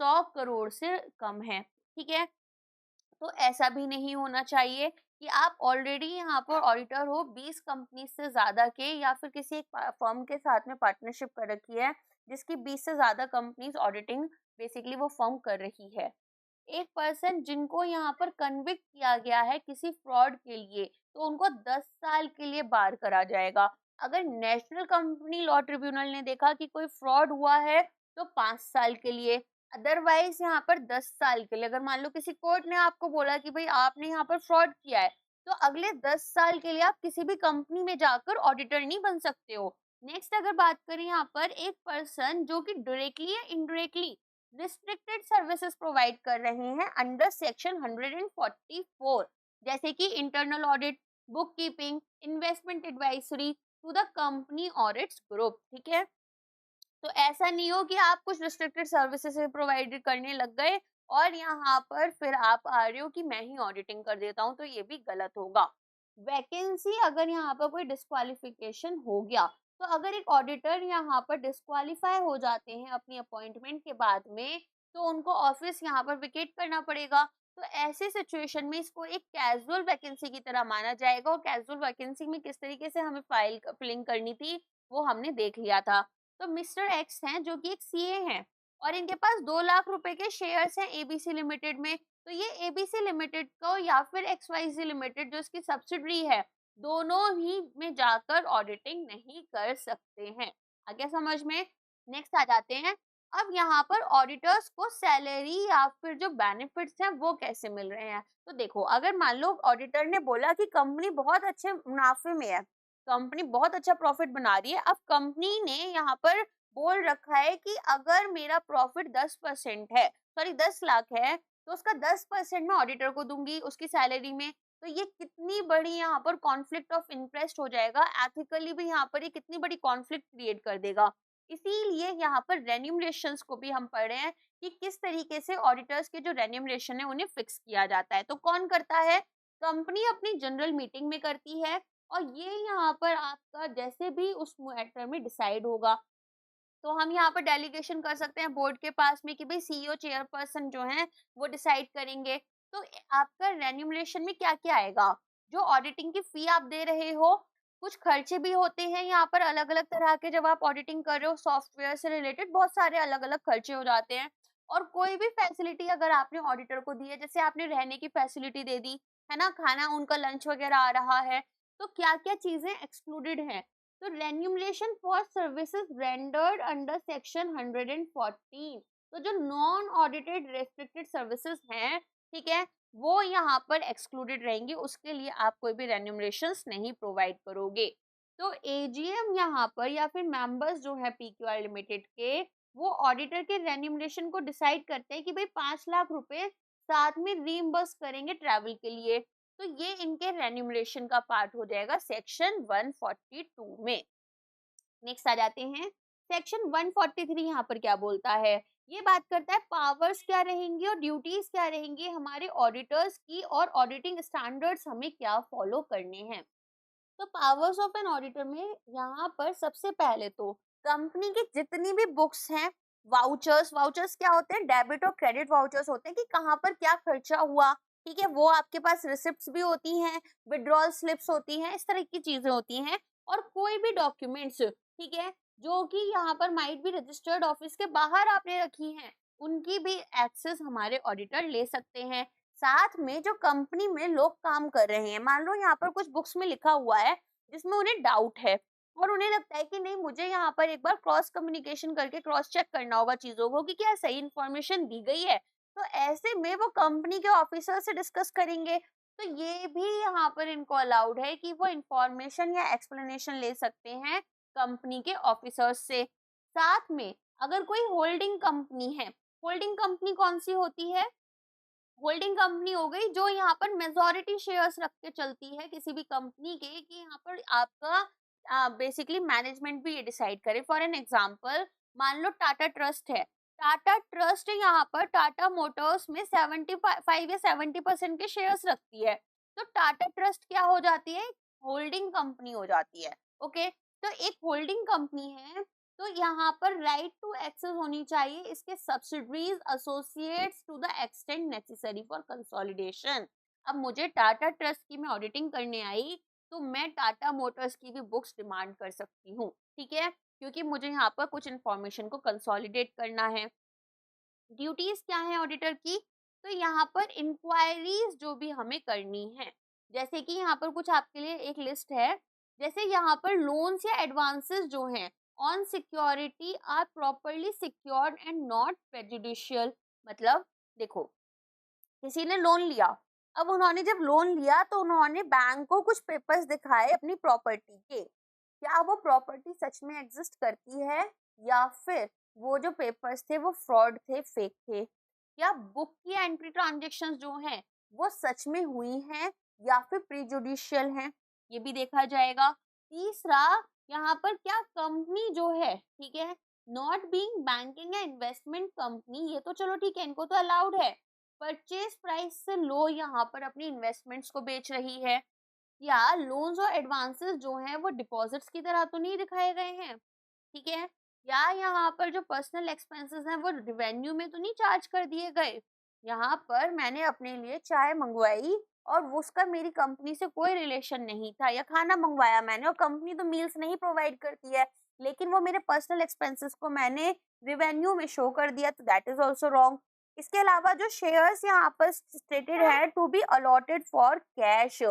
100 करोड़ से कम है, ठीक है। तो ऐसा भी नहीं होना चाहिए कि आप ऑलरेडी यहाँ पर ऑडिटर हो 20 कंपनी से ज्यादा के, या फिर किसी एक फर्म के साथ में पार्टनरशिप कर रखी है जिसकी 20 से ज्यादा कंपनीज ऑडिटिंग बेसिकली वो फर्म कर रही है। एक पर्सन जिनको यहाँ पर कन्विक्ट किया गया है किसी फ्रॉड के लिए, तो उनको 10 साल के लिए बार करा जाएगा। अगर नेशनल कंपनी लॉ ट्रिब्यूनल ने देखा कि कोई फ्रॉड हुआ है, तो 5 साल के लिए। अदरवाइज यहाँ पर 10 साल के लिए। अगर मान लो किसी कोर्ट ने आपको बोला कि भाई आपने यहाँ पर फ्रॉड किया है, तो अगले 10 साल के लिए आप किसी भी कंपनी में जाकर ऑडिटर नहीं बन सकते हो। नेक्स्ट, अगर बात करें यहाँ पर एक पर्सन जो कि डायरेक्टली या इनडायरेक्टली रिस्ट्रिक्टेड सर्विसेज प्रोवाइड कर रहे हैं अंडर सेक्शन 144, जैसे कि internal audit, book keeping, investment advisory to the company और इट्स ग्रुप, ठीक है। तो ऐसा नहीं हो कि आप कुछ रिस्ट्रिक्टेड सर्विसेज प्रोवाइड करने लग गए और यहाँ पर फिर आप आ रहे हो कि मैं ही ऑडिटिंग कर देता हूँ, तो ये भी गलत होगा। वैकेंसी, अगर यहाँ पर कोई डिस्क्वालिफिकेशन हो गया, तो अगर एक ऑडिटर यहाँ पर डिस्क्वालीफाई हो जाते हैं अपनी अपॉइंटमेंट के बाद में, तो उनको ऑफिस यहाँ पर विकेट करना पड़ेगा। तो ऐसे सिचुएशन में इसको एक कैजुअल वैकेंसी की तरह माना जाएगा, और कैजुअल वैकेंसी में किस तरीके से हमें फाइल फिलिंग करनी थी वो हमने देख लिया था। तो मिस्टर एक्स हैं जो कि एक सीए हैं, और इनके पास 2 लाख रुपए के शेयर्स हैं एबीसी लिमिटेड में। तो ये एबीसी लिमिटेड को या फिर एक्सवाईजी लिमिटेड जो इसकी सब्सिडरी है, दोनों ही में जाकर ऑडिटिंग नहीं कर सकते हैं। आ गया समझ में? नेक्स्ट आ जाते हैं। अब यहाँ पर ऑडिटर्स को सैलरी या फिर जो बेनिफिट्स हैं वो कैसे मिल रहे हैं। तो देखो, अगर मान लो ऑडिटर ने बोला कि कंपनी बहुत अच्छे मुनाफे में है, कंपनी बहुत अच्छा प्रॉफिट बना रही है, अब कंपनी ने यहाँ पर बोल रखा है कि अगर मेरा प्रॉफिट 10% है, सॉरी 10 लाख है, तो उसका 10% मैं ऑडिटर को दूंगी उसकी सैलरी में। तो ये कितनी बड़ी यहाँ पर कॉन्फ्लिक्ट ऑफ इंटरेस्ट हो जाएगा, एथिकली भी यहाँ पर ये कितनी बड़ी कॉन्फ्लिक्ट क्रिएट कर देगा। इसीलिए यहाँ पर रेन्यूमरेशंस को भी हम पढ़ रहे हैं कि किस तरीके से ऑडिटर्स के जो रेन्यूमरेशन है उन्हें फिक्स किया जाता है। तो कौन करता है? कंपनी अपनी जनरल मीटिंग में करती है, और ये यहाँ पर आपका जैसे भी उस मैटर में डिसाइड होगा, तो हम यहाँ पर डेलीगेशन कर सकते हैं बोर्ड के पास में कि भाई सीईओ चेयरपर्सन जो है वो डिसाइड करेंगे। तो आपका रेन्यूमरेशन में क्या क्या आएगा? जो ऑडिटिंग की फी आप दे रहे हो, कुछ खर्चे भी होते हैं यहाँ पर अलग अलग तरह के, जब आप ऑडिटिंग कर रहे हो सॉफ्टवेयर से रिलेटेड बहुत सारे अलग अलग खर्चे हो जाते हैं। और कोई भी फैसिलिटी अगर आपने ऑडिटर को दी है, जैसे आपने रहने की फैसिलिटी दे दी है ना, खाना उनका लंच वगैरह आ रहा है, तो क्या क्या चीजें एक्सक्लूडेड हैं? तो remuneration for services rendered under section 114, तो जो नॉन ऑडिटेड रेस्ट्रिक्टेड सर्विसेज हैं, ठीक है, वो यहाँ पर एक्सक्लूडेड रहेंगी, उसके लिए आप कोई भी रेन्यूमरेशंस नहीं प्रोवाइड करोगे। तो एजीएम यहाँ पर या फिर मेंबर्स जो है पीक्यूआर लिमिटेड के, वो ऑडिटर के रेन्यूमरेशन को डिसाइड करते हैं कि भाई 5 लाख रुपए साथ में रीइंबर्स करेंगे ट्रैवल के लिए। तो ये इनके रेन्यूमरेशन का पार्ट हो जाएगा सेक्शन 142 में। नेक्स्ट आ जाते हैं, सेक्शन 143 यहाँ पर क्या बोलता है? ये बात करता है पावर्स क्या रहेंगी और ड्यूटीज क्या रहेंगी हमारे ऑडिटर्स की, और ऑडिटिंग स्टैंडर्ड्स हमें क्या फॉलो करने हैं। तो पावर्स ऑफ एन ऑडिटर में यहाँ पर सबसे पहले तो कंपनी की जितनी भी बुक्स हैं, वाउचर्स, वाउचर्स क्या होते हैं? डेबिट और क्रेडिट वाउचर्स होते हैं कि कहाँ पर क्या खर्चा हुआ, ठीक है, वो आपके पास रिसिप्ट्स भी होती हैं, विड्रॉल स्लिप्स होती हैं, इस तरह की चीजें होती हैं। और कोई भी डॉक्यूमेंट्स, ठीक है, जो कि यहाँ पर माइट भी रजिस्टर्ड ऑफिस के बाहर आपने रखी हैं, उनकी भी एक्सेस हमारे ऑडिटर ले सकते हैं। साथ में जो कंपनी में लोग काम कर रहे हैं, मान लो यहाँ पर कुछ बुक्स में लिखा हुआ है जिसमें उन्हें डाउट है, और उन्हें लगता है कि नहीं, मुझे यहाँ पर एक बार क्रॉस कम्युनिकेशन करके क्रॉस चेक करना होगा चीजों को कि क्या सही इन्फॉर्मेशन दी गई है, तो ऐसे में वो कंपनी के ऑफिसर से डिस्कस करेंगे। तो ये भी यहाँ पर इनको अलाउड है कि वो इंफॉर्मेशन या एक्सप्लेनेशन ले सकते हैं कंपनी के ऑफिसर्स से। साथ में अगर कोई होल्डिंग कंपनी है, होल्डिंग कंपनी कौन सी होती है? होल्डिंग कंपनी हो गई जो यहाँ पर मेजॉरिटी शेयर्स रख के चलती है किसी भी कंपनी के, कि यहाँ पर आपका बेसिकली मैनेजमेंट भी ये डिसाइड करे। फॉर एन एग्जांपल, मान लो टाटा ट्रस्ट है, टाटा ट्रस्ट यहाँ पर टाटा मोटर्स में 75 या 70% के शेयर्स रखती है। तो टाटा ट्रस्ट क्या हो जाती है? होल्डिंग कंपनी हो जाती है। ओके, तो एक होल्डिंग कंपनी है, तो यहाँ पर राइट टू एक्सेस होनी चाहिए इसके subsidiaries associates to the extent necessary for consolidation. अब मुझे टाटा ट्रस्ट की मैं ऑडिटिंग करने आई, तो मैं टाटा मोटर्स की भी बुक्स डिमांड कर सकती हूँ, ठीक है, क्योंकि मुझे यहाँ पर कुछ इन्फॉर्मेशन को कंसोलिडेट करना है। ड्यूटीज क्या है ऑडिटर की? तो यहाँ पर इंक्वायरीज जो भी हमें करनी है, जैसे कि यहाँ पर कुछ आपके लिए एक लिस्ट है, जैसे यहाँ पर लोन्स या एडवांसेस जो हैं on security are properly secured and not prejudicial. मतलब देखो, किसी ने लोन लिया, अब उन्होंने जब लोन लिया तो उन्होंने बैंक को कुछ पेपर्स दिखाए अपनी प्रॉपर्टी के, क्या वो प्रॉपर्टी सच में एग्जिस्ट करती है, या फिर वो जो पेपर्स थे वो फ्रॉड थे, फेक थे, या बुक की एंट्री ट्रांजेक्शंस जो हैं वो सच में हुई हैं या फिर प्रीजुडिशियल हैं, ये भी देखा जाएगा। तीसरा, यहाँ पर क्या कंपनी जो है, ठीक है, नॉट बीइंग बैंकिंग या इन्वेस्टमेंट कंपनी, ये तो चलो ठीक है, इनको तो अलाउड है, परचेज प्राइस से लो यहाँ पर अपनी इन्वेस्टमेंट्स को बेच रही है, या लोन्स और एडवांसेस जो हैं वो डिपॉजिट्स की तरह तो नहीं दिखाए गए हैं, ठीक है, या यहाँ पर जो पर्सनल एक्सपेंसेस हैं वो रेवेन्यू में तो नहीं चार्ज कर दिए गए। यहाँ पर मैंने अपने लिए चाय मंगवाई और उसका मेरी कंपनी से कोई रिलेशन नहीं था, या खाना मंगवाया मैंने और कंपनी तो मील्स नहीं प्रोवाइड करती है, लेकिन वो मेरे पर्सनल एक्सपेंसेस को मैंने रेवेन्यू में शो कर दिया, तो दैट इज ऑल्सो रॉन्ग। इसके अलावा जो शेयर्स यहाँ पर स्टेटेड है to be allotted for cash,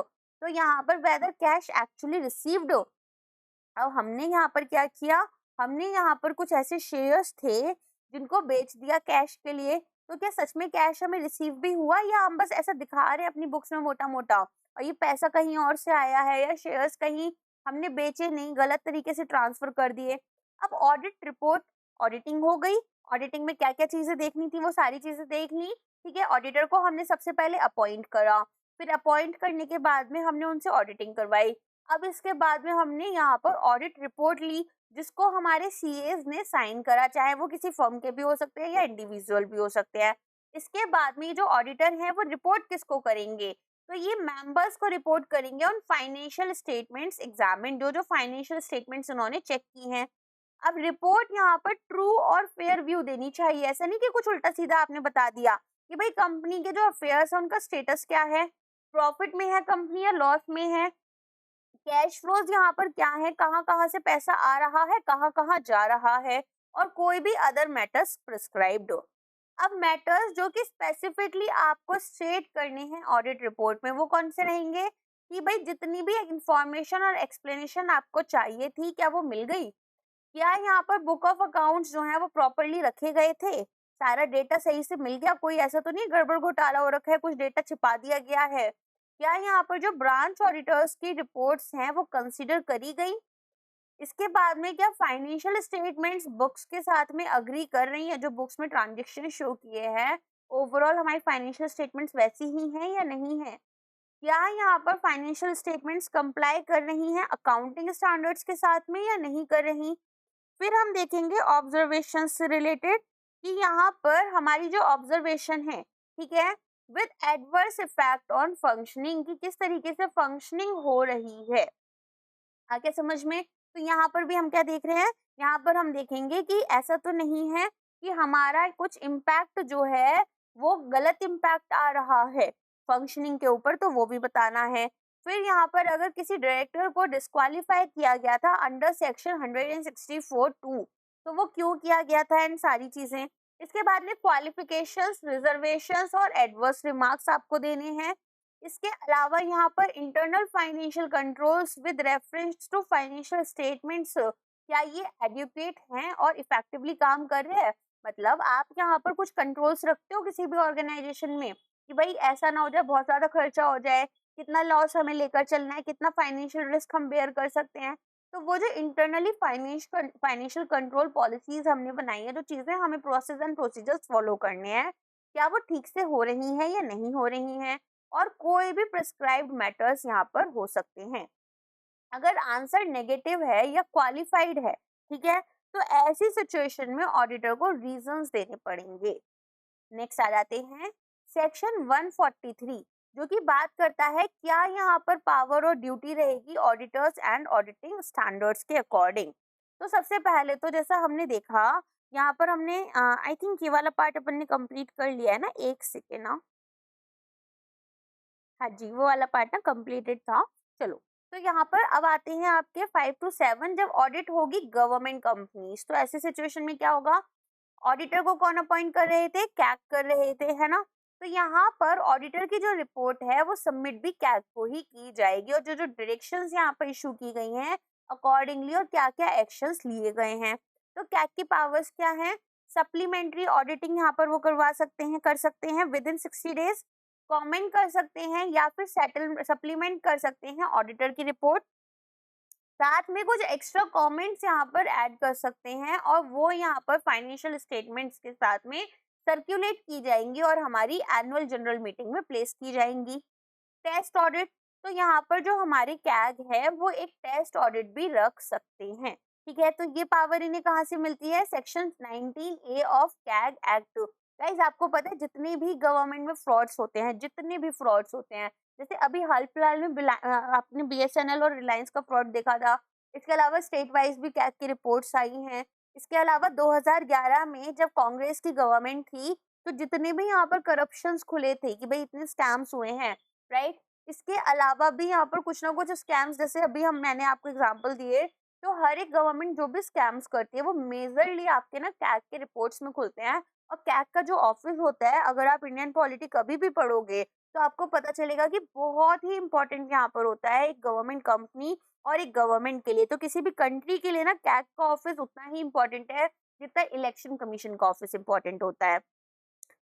तो यहाँ पर वेदर कैश एक्चुअली रिसीव्ड। अब हमने यहाँ पर क्या किया, हमने यहाँ पर कुछ ऐसे शेयर्स थे जिनको बेच दिया कैश के लिए। तो क्या सच में कैश हमें रिसीव भी हुआ, या हम बस ऐसा दिखा रहे हैं अपनी बुक्स में मोटा मोटा, और ये पैसा कहीं और से आया है, या शेयर्स कहीं हमने बेचे नहीं, गलत तरीके से ट्रांसफर कर दिए। अब ऑडिट रिपोर्ट, ऑडिटिंग हो गई। ऑडिटिंग में क्या क्या चीजें देखनी थी वो सारी चीजें देख ली। ठीक है, ऑडिटर को हमने सबसे पहले अपॉइंट करा, फिर अपॉइंट करने के बाद में हमने उनसे ऑडिटिंग करवाई। अब इसके बाद में हमने यहाँ पर ऑडिट रिपोर्ट ली, जिसको हमारे सीएज ने साइन करा, चाहे वो किसी फर्म के भी हो सकते हैं या इंडिविजुअल भी हो सकते हैं। इसके बाद में जो ऑडिटर हैं वो रिपोर्ट किसको करेंगे, तो ये मेंबर्स को रिपोर्ट करेंगे ऑन फाइनेंशियल स्टेटमेंट्स एग्जामिन, जो जो फाइनेंशियल स्टेटमेंट्स उन्होंने चेक की हैं। अब रिपोर्ट यहाँ पर ट्रू और फेयर व्यू देनी चाहिए, ऐसा नहीं कि कुछ उल्टा सीधा आपने बता दिया कि भाई कंपनी के जो अफेयर्स है उनका स्टेटस क्या है, प्रॉफिट में है कंपनी या लॉस में है, कैश फ्लोज यहाँ पर क्या है, कहाँ कहाँ से पैसा आ रहा है, कहाँ कहाँ जा रहा है, और कोई भी अदर मैटर्स प्रिस्क्राइब्ड हो। अब मैटर्स जो कि स्पेसिफिकली आपको स्टेट करने हैं ऑडिट रिपोर्ट में, वो कौन से रहेंगे कि भाई जितनी भी इंफॉर्मेशन और एक्सप्लेनेशन आपको चाहिए थी क्या वो मिल गई, क्या यहाँ पर बुक ऑफ अकाउंट्स जो है वो प्रॉपरली रखे गए थे, सारा डेटा सही से मिल गया, कोई ऐसा तो नहीं गड़बड़ घोटाला हो रखा है, कुछ डेटा छिपा दिया गया है, क्या यहाँ पर जो ब्रांच ऑडिटर्स की रिपोर्ट्स हैं वो कंसीडर करी गई। इसके बाद में क्या फाइनेंशियल स्टेटमेंट्स बुक्स के साथ में अग्री कर रही है, जो बुक्स में ट्रांजेक्शन शो किए हैं ओवरऑल हमारी फाइनेंशियल स्टेटमेंट्स वैसी ही हैं या नहीं है, क्या यहाँ पर फाइनेंशियल स्टेटमेंट्स कंप्लाई कर रही हैं अकाउंटिंग स्टैंडर्ड्स के साथ में या नहीं कर रही। फिर हम देखेंगे ऑब्जर्वेशन से रिलेटेड कि यहाँ पर हमारी जो ऑब्जर्वेशन है, ठीक है, with adverse effect on functioning, की किस तरीके से फंक्शनिंग हो रही है, आगे समझ में। तो यहाँ पर भी हम क्या देख रहे हैं, यहाँ पर हम देखेंगे कि ऐसा तो नहीं है कि हमारा कुछ इम्पैक्ट जो है वो गलत इम्पैक्ट आ रहा है फंक्शनिंग के ऊपर, तो वो भी बताना है। फिर यहाँ पर अगर किसी डायरेक्टर को डिस्क्वालीफाई किया गया था अंडर सेक्शन 164(2), तो वो क्यों किया गया था, इन सारी चीजें। इसके बाद में क्वालिफिकेशंस, रिजर्वेशंस और एडवर्स रिमार्क्स आपको देने हैं। इसके अलावा यहाँ पर internal financial controls with reference to financial statements, क्या ये एडुकेट हैं और इफेक्टिवली काम कर रहे हैं, मतलब आप यहाँ पर कुछ कंट्रोल्स रखते हो किसी भी ऑर्गेनाइजेशन में कि भाई ऐसा ना हो जाए बहुत ज्यादा खर्चा हो जाए, कितना लॉस हमें लेकर चलना है, कितना फाइनेंशियल रिस्क हम बेयर कर सकते हैं। तो वो जो इंटरनली फाइनेंशियल कंट्रोल पॉलिसीज हमने बनाई है, जो चीजें हमें प्रोसेस एंड प्रोसीजर्स फॉलो करने हैं, क्या वो ठीक से हो रही हैं या नहीं हो रही हैं, और कोई भी प्रिस्क्राइब्ड मैटर्स यहाँ पर हो सकते हैं। अगर आंसर नेगेटिव है या क्वालिफाइड है, ठीक है, तो ऐसी सिचुएशन में ऑडिटर को रीजंस देने पड़ेंगे। नेक्स्ट आ जाते हैं सेक्शन 143, जो कि बात करता है क्या यहाँ पर पावर और ड्यूटी रहेगी ऑडिटर्स एंड ऑडिटिंग स्टैंडर्ड्स के अकॉर्डिंग। तो सबसे पहले तो जैसा हमने देखा यहाँ पर हमने आई थिंक ये वाला पार्ट अपन ने कंप्लीट कर लिया है ना, एक सेकेंड ना, हाँ जी वो वाला पार्ट ना कंप्लीटेड था। चलो, तो यहाँ पर अब आते हैं आपके 5 to 7, जब ऑडिट होगी गवर्नमेंट कंपनीज, तो ऐसे सिचुएशन में क्या होगा, ऑडिटर को कौन अपॉइंट कर रहे थे, कैग कर रहे थे, है ना। तो यहाँ पर ऑडिटर की जो रिपोर्ट है वो सबमिट भी कैग को ही की जाएगी, और जो जो डायरेक्शंस यहाँ पर इशू की गई हैं अकॉर्डिंगली, और क्या क्या एक्शंस लिए गए हैं। तो कैग की पावर्स क्या है, सप्लीमेंट्री ऑडिटिंग यहाँ पर वो करवा सकते हैं, कर सकते हैं विद इन 60 डेज, कमेंट कर सकते हैं या फिर सेटल सप्लीमेंट कर सकते हैं ऑडिटर की रिपोर्ट, साथ में कुछ एक्स्ट्रा कमेंट्स यहाँ पर ऐड कर सकते हैं, और वो यहाँ पर फाइनेंशियल स्टेटमेंट्स के साथ में सर्कुलेट की जाएंगी और हमारी एनुअल जनरल मीटिंग में प्लेस की जाएंगी। टेस्ट ऑडिट, तो यहाँ पर जो हमारे कैग है वो एक टेस्ट ऑडिट भी रख सकते हैं, ठीक है। तो ये पावर इन्हें कहाँ से मिलती है, section 19A of CAG act. Guys आपको पता है जितने भी गवर्नमेंट में फ्रॉड्स होते हैं, जितने भी फ्रॉड्स होते हैं, जैसे अभी हाल फिलहाल में आपने BSNL और रिलायंस का फ्रॉड देखा था, इसके अलावा स्टेट वाइज भी कैग की रिपोर्ट्स आई हैं। इसके अलावा 2011 में जब कांग्रेस की गवर्नमेंट थी, तो जितने भी यहाँ पर करप्शंस खुले थे कि भाई इतने स्कैम्स हुए हैं, राइट। इसके अलावा भी यहाँ पर कुछ ना कुछ स्कैम्स, जैसे अभी मैंने आपको एग्जांपल दिए तो हर एक गवर्नमेंट जो भी स्कैम्स करती है वो मेजरली आपके ना कैग के रिपोर्ट्स में खुलते हैं। और कैग का जो ऑफिस होता है, अगर आप इंडियन पॉलिटी कभी भी पढ़ोगे तो आपको पता चलेगा कि बहुत ही इंपॉर्टेंट यहाँ पर होता है एक गवर्नमेंट कंपनी और एक गवर्नमेंट के लिए। तो किसी भी कंट्री के लिए ना कैग का ऑफिस उतना ही इम्पोर्टेंट है जितना इलेक्शन कमीशन का ऑफिस इम्पोर्टेंट होता है।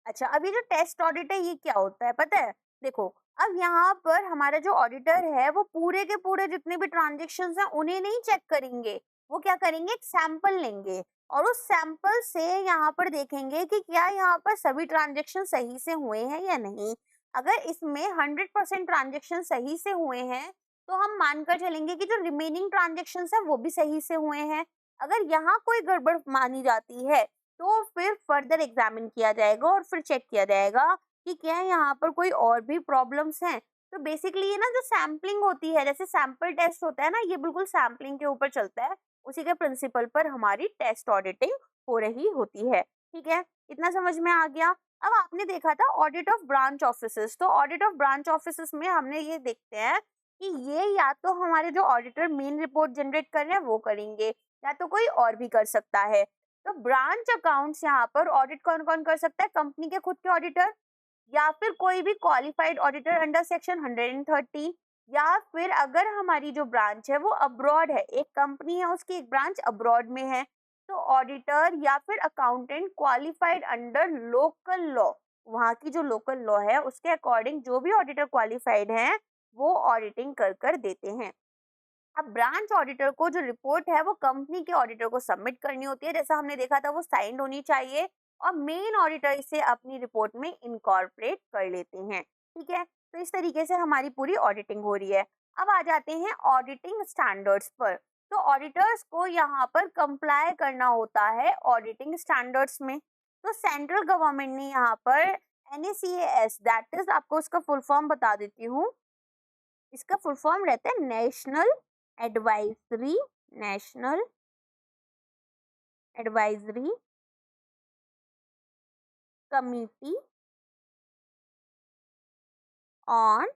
अच्छा, अभी जो टेस्ट ऑडिट है ये क्या होता है पता है? देखो, अब यहाँ पर हमारा जो ऑडिटर है वो पूरे के पूरे जितने भी ट्रांजेक्शन्स हैं उन्हें नहीं चेक करेंगे। वो क्या करेंगे, एक सैंपल लेंगे और उस सैंपल से यहाँ पर देखेंगे कि क्या यहाँ पर सभी ट्रांजेक्शन सही से हुए हैं या नहीं। अगर इसमें 100% ट्रांजेक्शन सही से हुए हैं तो हम मानकर चलेंगे कि जो रिमेनिंग ट्रांजेक्शन है वो भी सही से हुए हैं। अगर यहाँ कोई गड़बड़ मानी जाती है तो फिर फर्दर एग्जामिन किया जाएगा और फिर चेक किया जाएगा कि क्या यहाँ पर कोई और भी प्रॉब्लम्स हैं। तो बेसिकली ये ना जो सैम्पलिंग होती है, जैसे सैंपल टेस्ट होता है ना, ये बिल्कुल सैम्पलिंग के ऊपर चलता है। उसी के प्रिंसिपल पर हमारी टेस्ट ऑडिटिंग हो रही होती है। ठीक है, इतना समझ में आ गया। अब आपने देखा था ऑडिट ऑफ ब्रांच ऑफिसेस, तो ऑडिट ऑफ ब्रांच ऑफिसेस में हमने ये देखते हैं कि ये या तो हमारे जो ऑडिटर मेन रिपोर्ट जनरेट कर रहे हैं वो करेंगे, या तो कोई और भी कर सकता है। तो ब्रांच अकाउंट्स यहाँ पर ऑडिट कौन कौन कर सकता है? कंपनी के खुद के ऑडिटर, या फिर कोई भी क्वालिफाइड ऑडिटर अंडर सेक्शन 130, या फिर अगर हमारी जो ब्रांच है वो अब्रॉड है, एक कंपनी है उसकी एक ब्रांच अब्रॉड में है, तो ऑडिटर या फिर accountant qualified under local law, वहाँ की जो लोकल लॉ है उसके अकॉर्डिंग जो भी ऑडिटर क्वालिफाइड है वो ऑडिटिंग कर कर देते हैं। अब ब्रांच ऑडिटर को जो रिपोर्ट है वो कंपनी के ऑडिटर को सबमिट करनी होती है, जैसा हमने देखा था वो साइंड होनी चाहिए, और मेन ऑडिटर इसे अपनी रिपोर्ट में इनकॉर्पोरेट कर लेते हैं। ठीक है, तो इस तरीके से हमारी पूरी ऑडिटिंग हो रही है। अब आ जाते हैं ऑडिटिंग स्टैंडर्ड्स पर। तो ऑडिटर्स को यहाँ पर कंप्लाई करना होता है ऑडिटिंग स्टैंडर्ड्स में। तो सेंट्रल गवर्नमेंट ने यहाँ पर NACAS, दैट इज, आपको उसका फुल फॉर्म बता देती हूँ। इसका फुल फॉर्म रहता है advisory national advisory committee on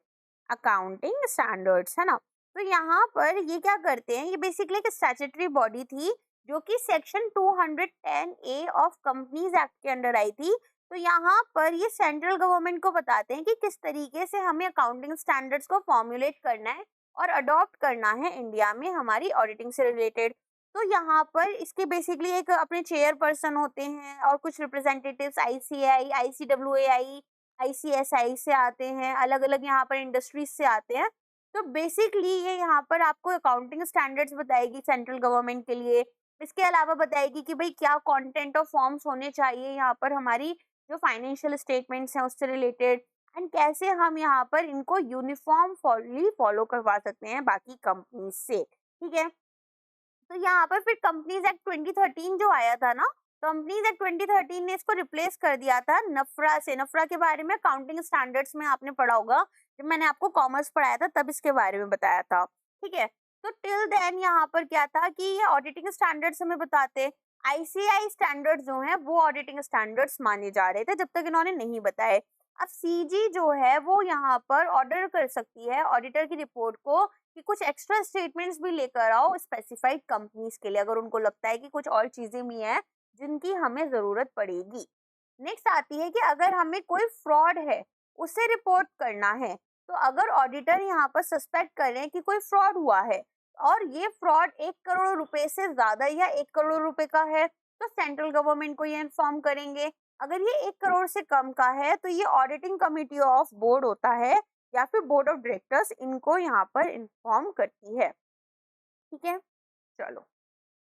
accounting standards, है ना। तो यहाँ पर ये क्या करते हैं, ये बेसिकली एक स्टैट्यूटरी बॉडी थी जो कि section 210A of companies act के अंडर आई थी। तो यहाँ पर ये सेंट्रल गवर्नमेंट को बताते हैं कि किस तरीके से हमें अकाउंटिंग स्टैंडर्ड्स को फॉर्मुलेट करना है और अडॉप्ट करना है इंडिया में हमारी ऑडिटिंग से रिलेटेड। तो यहाँ पर इसके बेसिकली एक अपने चेयरपर्सन होते हैं और कुछ रिप्रेजेंटेटिव्स ICAI, ICWAI, ICSI से आते हैं, अलग अलग यहाँ पर इंडस्ट्रीज से आते हैं। तो बेसिकली ये यहाँ पर आपको अकाउंटिंग स्टैंडर्ड्स बताएगी सेंट्रल गवर्नमेंट के लिए। इसके अलावा बताएगी कि भाई क्या कंटेंट ऑफ फॉर्म्स होने चाहिए यहाँ पर हमारी जो फाइनेंशियल स्टेटमेंट्स हैं उससे रिलेटेड, एंड कैसे हम यहाँ पर इनको यूनिफॉर्म फॉलो करवा सकते हैं बाकी कंपनीज से। ठीक है, तो यहाँ पर फिर कंपनीज एक्ट 2013 जो आया था ना, कंपनीज एक्ट 2013 ने इसको रिप्लेस कर दिया था नफरा से। नफरा के बारे में अकाउंटिंग स्टैंडर्ड्स में आपने पढ़ा होगा, जब मैंने आपको कॉमर्स पढ़ाया था तब इसके बारे में बताया था। ठीक है, तो टिल देन यहाँ पर क्या था कि ये ऑडिटिंग स्टैंडर्ड्स हमें बताते। ICAI स्टैंडर्ड्स जो हैं वो ऑडिटिंग स्टैंडर्ड्स माने जा रहे थे जब तक इन्होंने नहीं बताए। अब CG जो है वो यहाँ पर ऑर्डर कर सकती है ऑडिटर की रिपोर्ट को कि कुछ एक्स्ट्रा स्टेटमेंट्स भी लेकर आओ स्पेसिफाइड कंपनीज के लिए, अगर उनको लगता है कि कुछ और चीजें भी हैं जिनकी हमें जरूरत पड़ेगी। नेक्स्ट आती है कि अगर हमें कोई फ्रॉड है उसे रिपोर्ट करना है। तो अगर ऑडिटर यहाँ पर सस्पेक्ट कर रहे हैं कि कोई फ्रॉड हुआ है और ये फ्रॉड 1 करोड़ रुपए से ज्यादा या 1 करोड़ रुपए का है, तो सेंट्रल गवर्नमेंट को ये इन्फॉर्म करेंगे। अगर ये 1 करोड़ से कम का है तो ये ऑडिटिंग कमिटी ऑफ बोर्ड होता है या फिर बोर्ड ऑफ डायरेक्टर्स इनको यहाँ पर इन्फॉर्म करती है। ठीक है, चलो,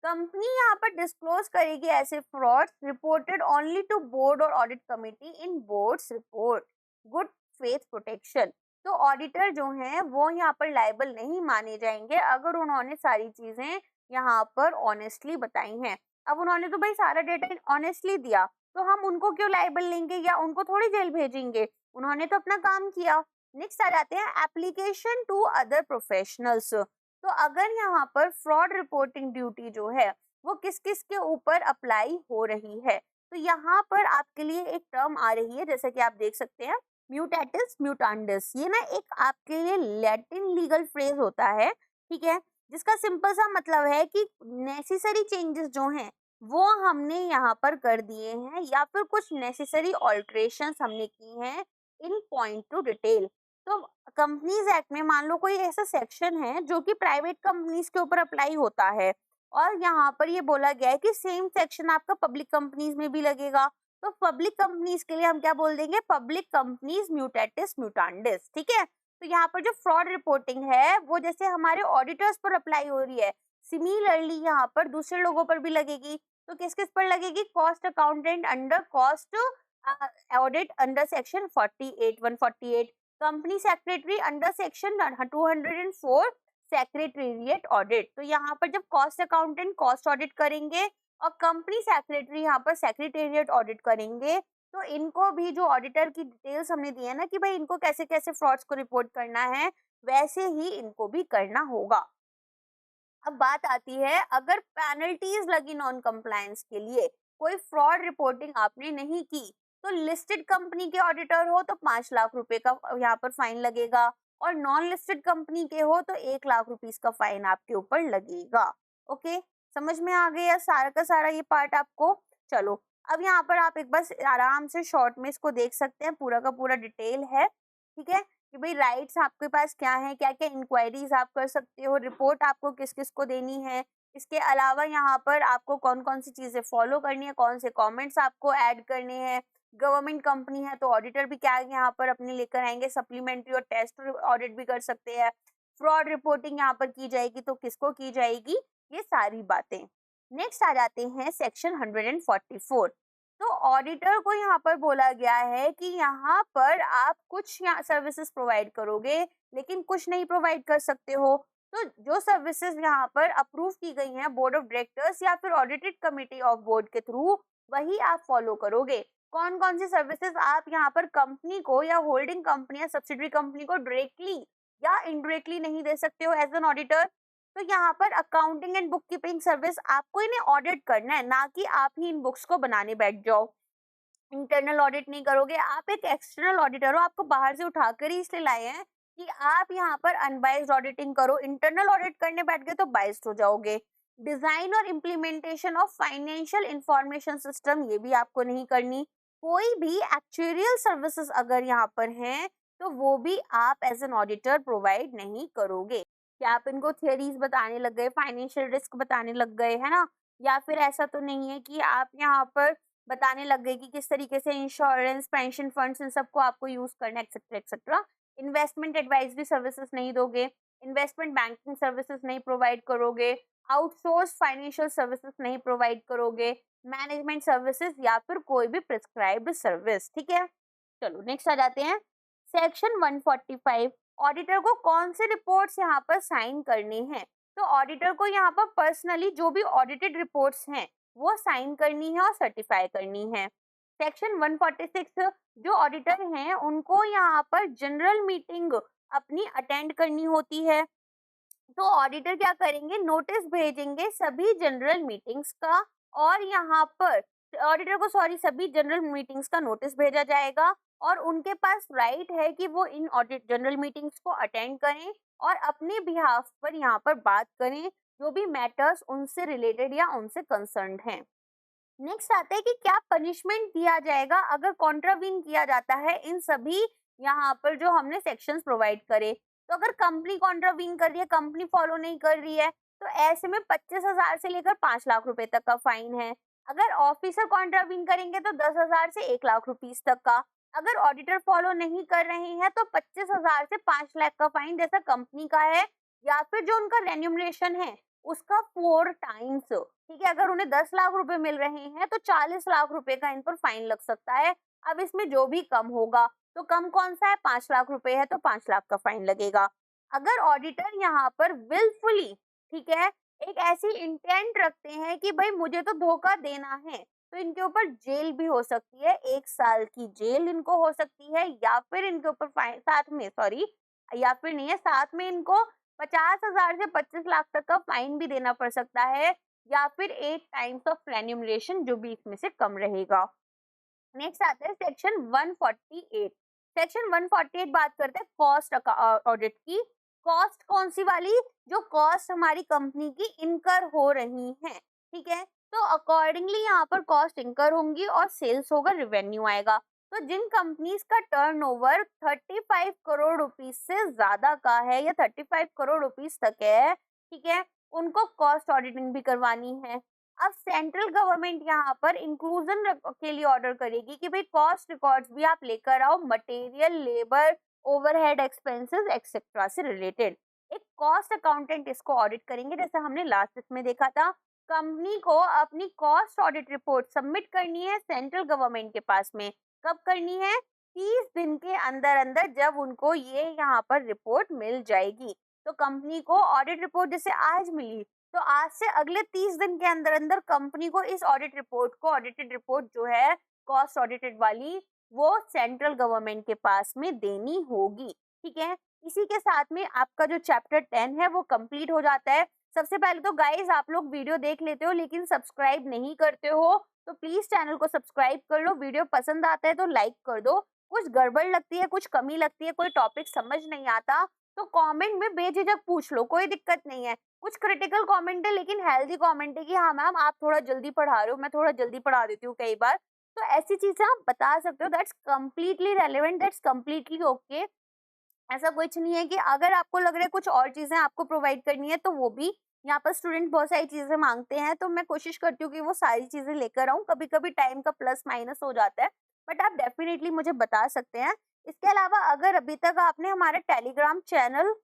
कंपनी यहाँ पर डिस्क्लोज करेगी ऐसे fraud reported only to board और audit committee in board's report good faith protection. तो ऑडिटर जो हैं वो यहाँ पर लायबल नहीं माने जाएंगे अगर उन्होंने सारी चीजें यहाँ पर ऑनेस्टली बताई हैं। अब उन्होंने तो भाई सारा डेटा ऑनेस्टली दिया, तो हम उनको क्यों लायबल लेंगे या उनको थोड़ी जेल भेजेंगे, उन्होंने तो अपना काम किया। नेक्स्ट आ जाते हैं एप्लीकेशन टू अदर प्रोफेशनल्स। तो अगर यहाँ पर फ्रॉड रिपोर्टिंग ड्यूटी जो है वो किस किस के ऊपर अप्लाई हो रही है, तो यहाँ पर आपके लिए एक टर्म आ रही है जैसे कि आप देख सकते हैं, म्यूटेटिस म्यूटांडस। ये ना एक आपके लिए लैटिन लीगल फ्रेज होता है। ठीक है, जिसका सिंपल सा मतलब है कि नेसेसरी चेंजेस जो हैं वो हमने यहाँ पर कर दिए हैं, या फिर कुछ नेसेसरी ऑल्ट्रेशंस हमने की हैं इन पॉइंट टू डिटेल। तो कंपनीज एक्ट में मान लो कोई ऐसा सेक्शन है जो कि प्राइवेट कंपनीज के ऊपर अप्लाई होता है, और यहाँ पर ये बोला गया है कि सेम सेक्शन आपका पब्लिक कंपनीज में भी लगेगा। तो पब्लिक कंपनीज के लिए हम क्या बोल देंगे, पब्लिक कंपनीज म्यूटेटिस म्यूटांडिस। ठीक है, तो यहाँ पर जो फ्रॉड रिपोर्टिंग है वो जैसे हमारे ऑडिटर्स पर अप्लाई हो रही है, सिमिलरली यहाँ पर दूसरे लोगों पर भी लगेगी। तो किस किस पर लगेगी, cost accountant under cost audit under section 48 148, company secretary under section 204 secretariat audit. तो यहाँ पर जब कॉस्ट अकाउंटेंट कॉस्ट ऑडिट करेंगे और कंपनी सेक्रेटरी यहाँ पर सेक्रेटेरिएट ऑडिट करेंगे, तो इनको भी जो ऑडिटर की डिटेल्स हमने दी है ना कि भाई इनको कैसे कैसे फ्रॉड्स को रिपोर्ट करना है, वैसे ही इनको भी करना होगा। अब बात आती है, अगर पेनल्टीज लगी नॉन कंप्लायंस के लिए, कोई फ्रॉड रिपोर्टिंग आपने नहीं की, तो लिस्टेड कंपनी के ऑडिटर हो तो 5 लाख रुपए का यहाँ पर फाइन लगेगा, और नॉन लिस्टेड कंपनी के हो तो 1 लाख रुपीज का फाइन आपके ऊपर लगेगा। ओके, समझ में आ गया सारा का सारा ये पार्ट आपको। चलो, अब यहाँ पर आप एक बार आराम से शॉर्ट में इसको देख सकते हैं, पूरा का पूरा डिटेल है। ठीक है, कि भाई राइट्स आपके पास क्या है, क्या क्या इंक्वायरीज आप कर सकते हो, रिपोर्ट आपको किस किस को देनी है, इसके अलावा यहाँ पर आपको कौन कौन सी चीजें फॉलो करनी है, कौन से कमेंट्स आपको ऐड करने हैं। गवर्नमेंट कंपनी है तो ऑडिटर भी क्या यहाँ पर अपने लेकर आएंगे, सप्लीमेंट्री और टेस्ट ऑडिट भी कर सकते हैं। फ्रॉड रिपोर्टिंग यहाँ पर की जाएगी तो किसको की जाएगी, ये सारी बातें। नेक्स्ट आ जाते हैं सेक्शन 144। तो ऑडिटर को यहाँ पर बोला गया है कि यहाँ पर आप कुछ सर्विसेज प्रोवाइड करोगे लेकिन कुछ नहीं प्रोवाइड कर सकते हो। तो जो सर्विसेज यहाँ पर अप्रूव की गई हैं बोर्ड ऑफ डायरेक्टर्स या फिर ऑडिटेड कमेटी ऑफ बोर्ड के थ्रू, वही आप फॉलो करोगे। कौन कौन सी सर्विसेज आप यहाँ पर कंपनी को या होल्डिंग कंपनी या सब्सिडरी कंपनी को डायरेक्टली या इनडायरेक्टली नहीं दे सकते हो एज एन ऑडिटर। तो यहाँ पर accounting and book keeping service आपको इन्हें ऑडिट करना है, ना कि आप ही इन बुक्स को बनाने बैठ जाओ। इंटरनल ऑडिट नहीं करोगे, आप एक एक्सटर्नल ऑडिटर हो, आपको बाहर से उठाकर ही इसलिए लाए हैं कि आप यहाँ पर अनबाइज्ड ऑडिटिंग करो। इंटरनल ऑडिट करने बैठ गए तो बाइज्ड हो जाओगे। डिजाइन और implementation of financial information system, ये भी आपको नहीं करनी। कोई भी एक्चुअरियल सर्विसेज अगर यहाँ पर हैं तो वो भी आप एज एन ऑडिटर प्रोवाइड नहीं करोगे। क्या आप इनको थियरीज बताने लग गए, फाइनेंशियल रिस्क बताने लग गए, है ना? या फिर ऐसा तो नहीं है कि आप यहाँ पर बताने लग गए कि किस तरीके से इंश्योरेंस, पेंशन फंड्स, इन सबको आपको यूज करना है, etcetera etcetera. Investment advisory services नहीं दोगे, इन्वेस्टमेंट बैंकिंग सर्विसेज नहीं प्रोवाइड करोगे, आउटसोर्स फाइनेंशियल सर्विसेज नहीं प्रोवाइड करोगे, मैनेजमेंट सर्विसेज या फिर कोई भी प्रिस्क्राइब्ड सर्विस। ठीक है, चलो नेक्स्ट आ जाते हैं सेक्शन 145। ऑडिटर को कौन से रिपोर्ट्स यहाँ पर साइन करने हैं। तो ऑडिटर को यहाँ पर पर्सनली जो भी ऑडिटेड रिपोर्ट्स हैं वो साइन करनी है और सर्टिफाई करनी है। सेक्शन 146, जो ऑडिटर हैं उनको यहाँ पर जनरल मीटिंग अपनी अटेंड करनी होती है। तो ऑडिटर क्या करेंगे, नोटिस भेजेंगे सभी जनरल मीटिंग्स का, और यहाँ पर ऑडिटर को सभी जनरल मीटिंग्स का नोटिस भेजा जाएगा, और उनके पास राइट है कि वो इन ऑडिट जनरल मीटिंग्स को अटेंड करें और अपने बिहाफ पर यहाँ पर बात करें जो भी मैटर्स उनसे रिलेटेड या उनसे कंसर्न्ड हैं। नेक्स्ट आता है कि क्या पनिशमेंट दिया जाएगा अगर कॉन्ट्रावीन किया जाता है इन सभी यहाँ पर जो हमने सेक्शंस प्रोवाइड करे। तो अगर कंपनी कॉन्ट्रावीन कर रही है, कंपनी फॉलो नहीं कर रही है, तो ऐसे में 25,000 से लेकर 5 लाख रुपए तक का फाइन है। अगर ऑफिसर कॉन्ट्रावीन करेंगे तो 10,000 से 1 लाख रुपीज तक का। अगर ऑडिटर फॉलो नहीं कर रहे हैं तो 25,000 से 5 लाख का फाइन जैसा कंपनी का है, या फिर जो उनका रेन्यूमरेशन है उसका 4 टाइम्स। ठीक है, अगर उन्हें 10 लाख रुपए मिल रहे हैं तो 40 लाख रुपए का इन पर फाइन लग सकता है। अब इसमें जो भी कम होगा, तो कम कौन सा है, 5 लाख रुपए है तो 5 लाख का फाइन लगेगा। अगर ऑडिटर यहाँ पर विलफुली, ठीक है, एक ऐसी इंटेंट रखते हैं कि भाई मुझे तो धोखा देना है, तो इनके ऊपर जेल भी हो सकती है, 1 साल की जेल इनको हो सकती है, या फिर इनके ऊपर फाइन साथ में, सॉरी या फिर नहीं है, साथ में इनको 50,000 से 25 लाख तक का फाइन भी देना पड़ सकता है, या फिर 8 टाइम्स ऑफ रेन्यूमरेशन जो भी इसमें से कम रहेगा। नेक्स्ट आता है सेक्शन 148। सेक्शन 148 बात करते हैं कॉस्ट ऑडिट की। कॉस्ट कौन सी वाली, जो कॉस्ट हमारी कंपनी की इनकर हो रही है, ठीक है। तो अकॉर्डिंगली यहाँ पर कॉस्ट इनकर होंगी और सेल्स होगा, रेवेन्यू आएगा। तो जिन कंपनीज का टर्नओवर 35 करोड़ रुपीस से ज्यादा का है या 35 करोड़ रुपीस तक है, ठीक है, उनको कॉस्ट ऑडिटिंग भी करवानी है। अब सेंट्रल गवर्नमेंट यहाँ पर इंक्लूजन के लिए ऑर्डर करेगी कि भाई कॉस्ट रिकॉर्ड्स भी आप लेकर आओ, material, labour, overhead expenses etcetera से रिलेटेड। एक कॉस्ट अकाउंटेंट इसको ऑडिट करेंगे, जैसे हमने लास्ट इसमें देखा था। कंपनी को अपनी कॉस्ट ऑडिट रिपोर्ट सबमिट करनी है सेंट्रल गवर्नमेंट के पास में। कब करनी है? 30 दिन के अंदर अंदर, जब उनको ये यहाँ पर रिपोर्ट मिल जाएगी। तो कंपनी को ऑडिट रिपोर्ट जैसे आज मिली, तो आज से अगले 30 दिन के अंदर अंदर कंपनी को इस ऑडिट रिपोर्ट को, ऑडिटेड रिपोर्ट जो है कॉस्ट ऑडिटेड वाली, वो सेंट्रल गवर्नमेंट के पास में देनी होगी, ठीक है। इसी के साथ में आपका जो चैप्टर 10 है वो कंप्लीट हो जाता है। सबसे पहले तो गाइज आप लोग वीडियो देख लेते हो लेकिन सब्सक्राइब नहीं करते हो, तो प्लीज चैनल को सब्सक्राइब कर लो। वीडियो पसंद आता है तो लाइक कर दो। कुछ गड़बड़ लगती है, कुछ कमी लगती है, कोई टॉपिक समझ नहीं आता तो कमेंट में बेझिझक पूछ लो, कोई दिक्कत नहीं है। कुछ क्रिटिकल कमेंट है लेकिन हेल्दी कमेंट है कि हाँ मैम आप थोड़ा जल्दी पढ़ा रहे हो, मैं थोड़ा जल्दी पढ़ा देती हूँ कई बार। तो ऐसी चीजें आप बता सकते हो, that's completely relevant, that's completely okay. ऐसा कुछ नहीं है कि अगर आपको लग रहा है कुछ और चीजें आपको प्रोवाइड करनी है तो वो भी, यहाँ पर स्टूडेंट बहुत सारी चीजें मांगते हैं तो मैं कोशिश करती हूँ कि वो सारी चीजें लेकर आऊँ। कभी कभी टाइम का प्लस माइनस हो जाता है, बट आप डेफिनेटली मुझे बता सकते हैं। इसके अलावा अगर अभी तक आपने हमारा टेलीग्राम चैनल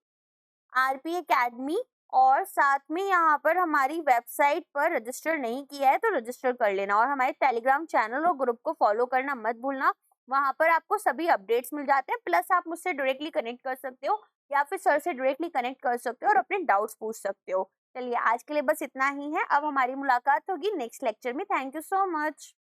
आरपी एकेडमी और साथ में यहाँ पर हमारी वेबसाइट पर रजिस्टर नहीं किया है तो रजिस्टर कर लेना, और हमारे टेलीग्राम चैनल और ग्रुप को फॉलो करना मत भूलना। वहां पर आपको सभी अपडेट्स मिल जाते हैं, प्लस आप मुझसे डायरेक्टली कनेक्ट कर सकते हो या फिर सर से डायरेक्टली कनेक्ट कर सकते हो और अपने डाउट्स पूछ सकते हो। चलिए आज के लिए बस इतना ही है, अब हमारी मुलाकात होगी नेक्स्ट लेक्चर में। Thank you so much.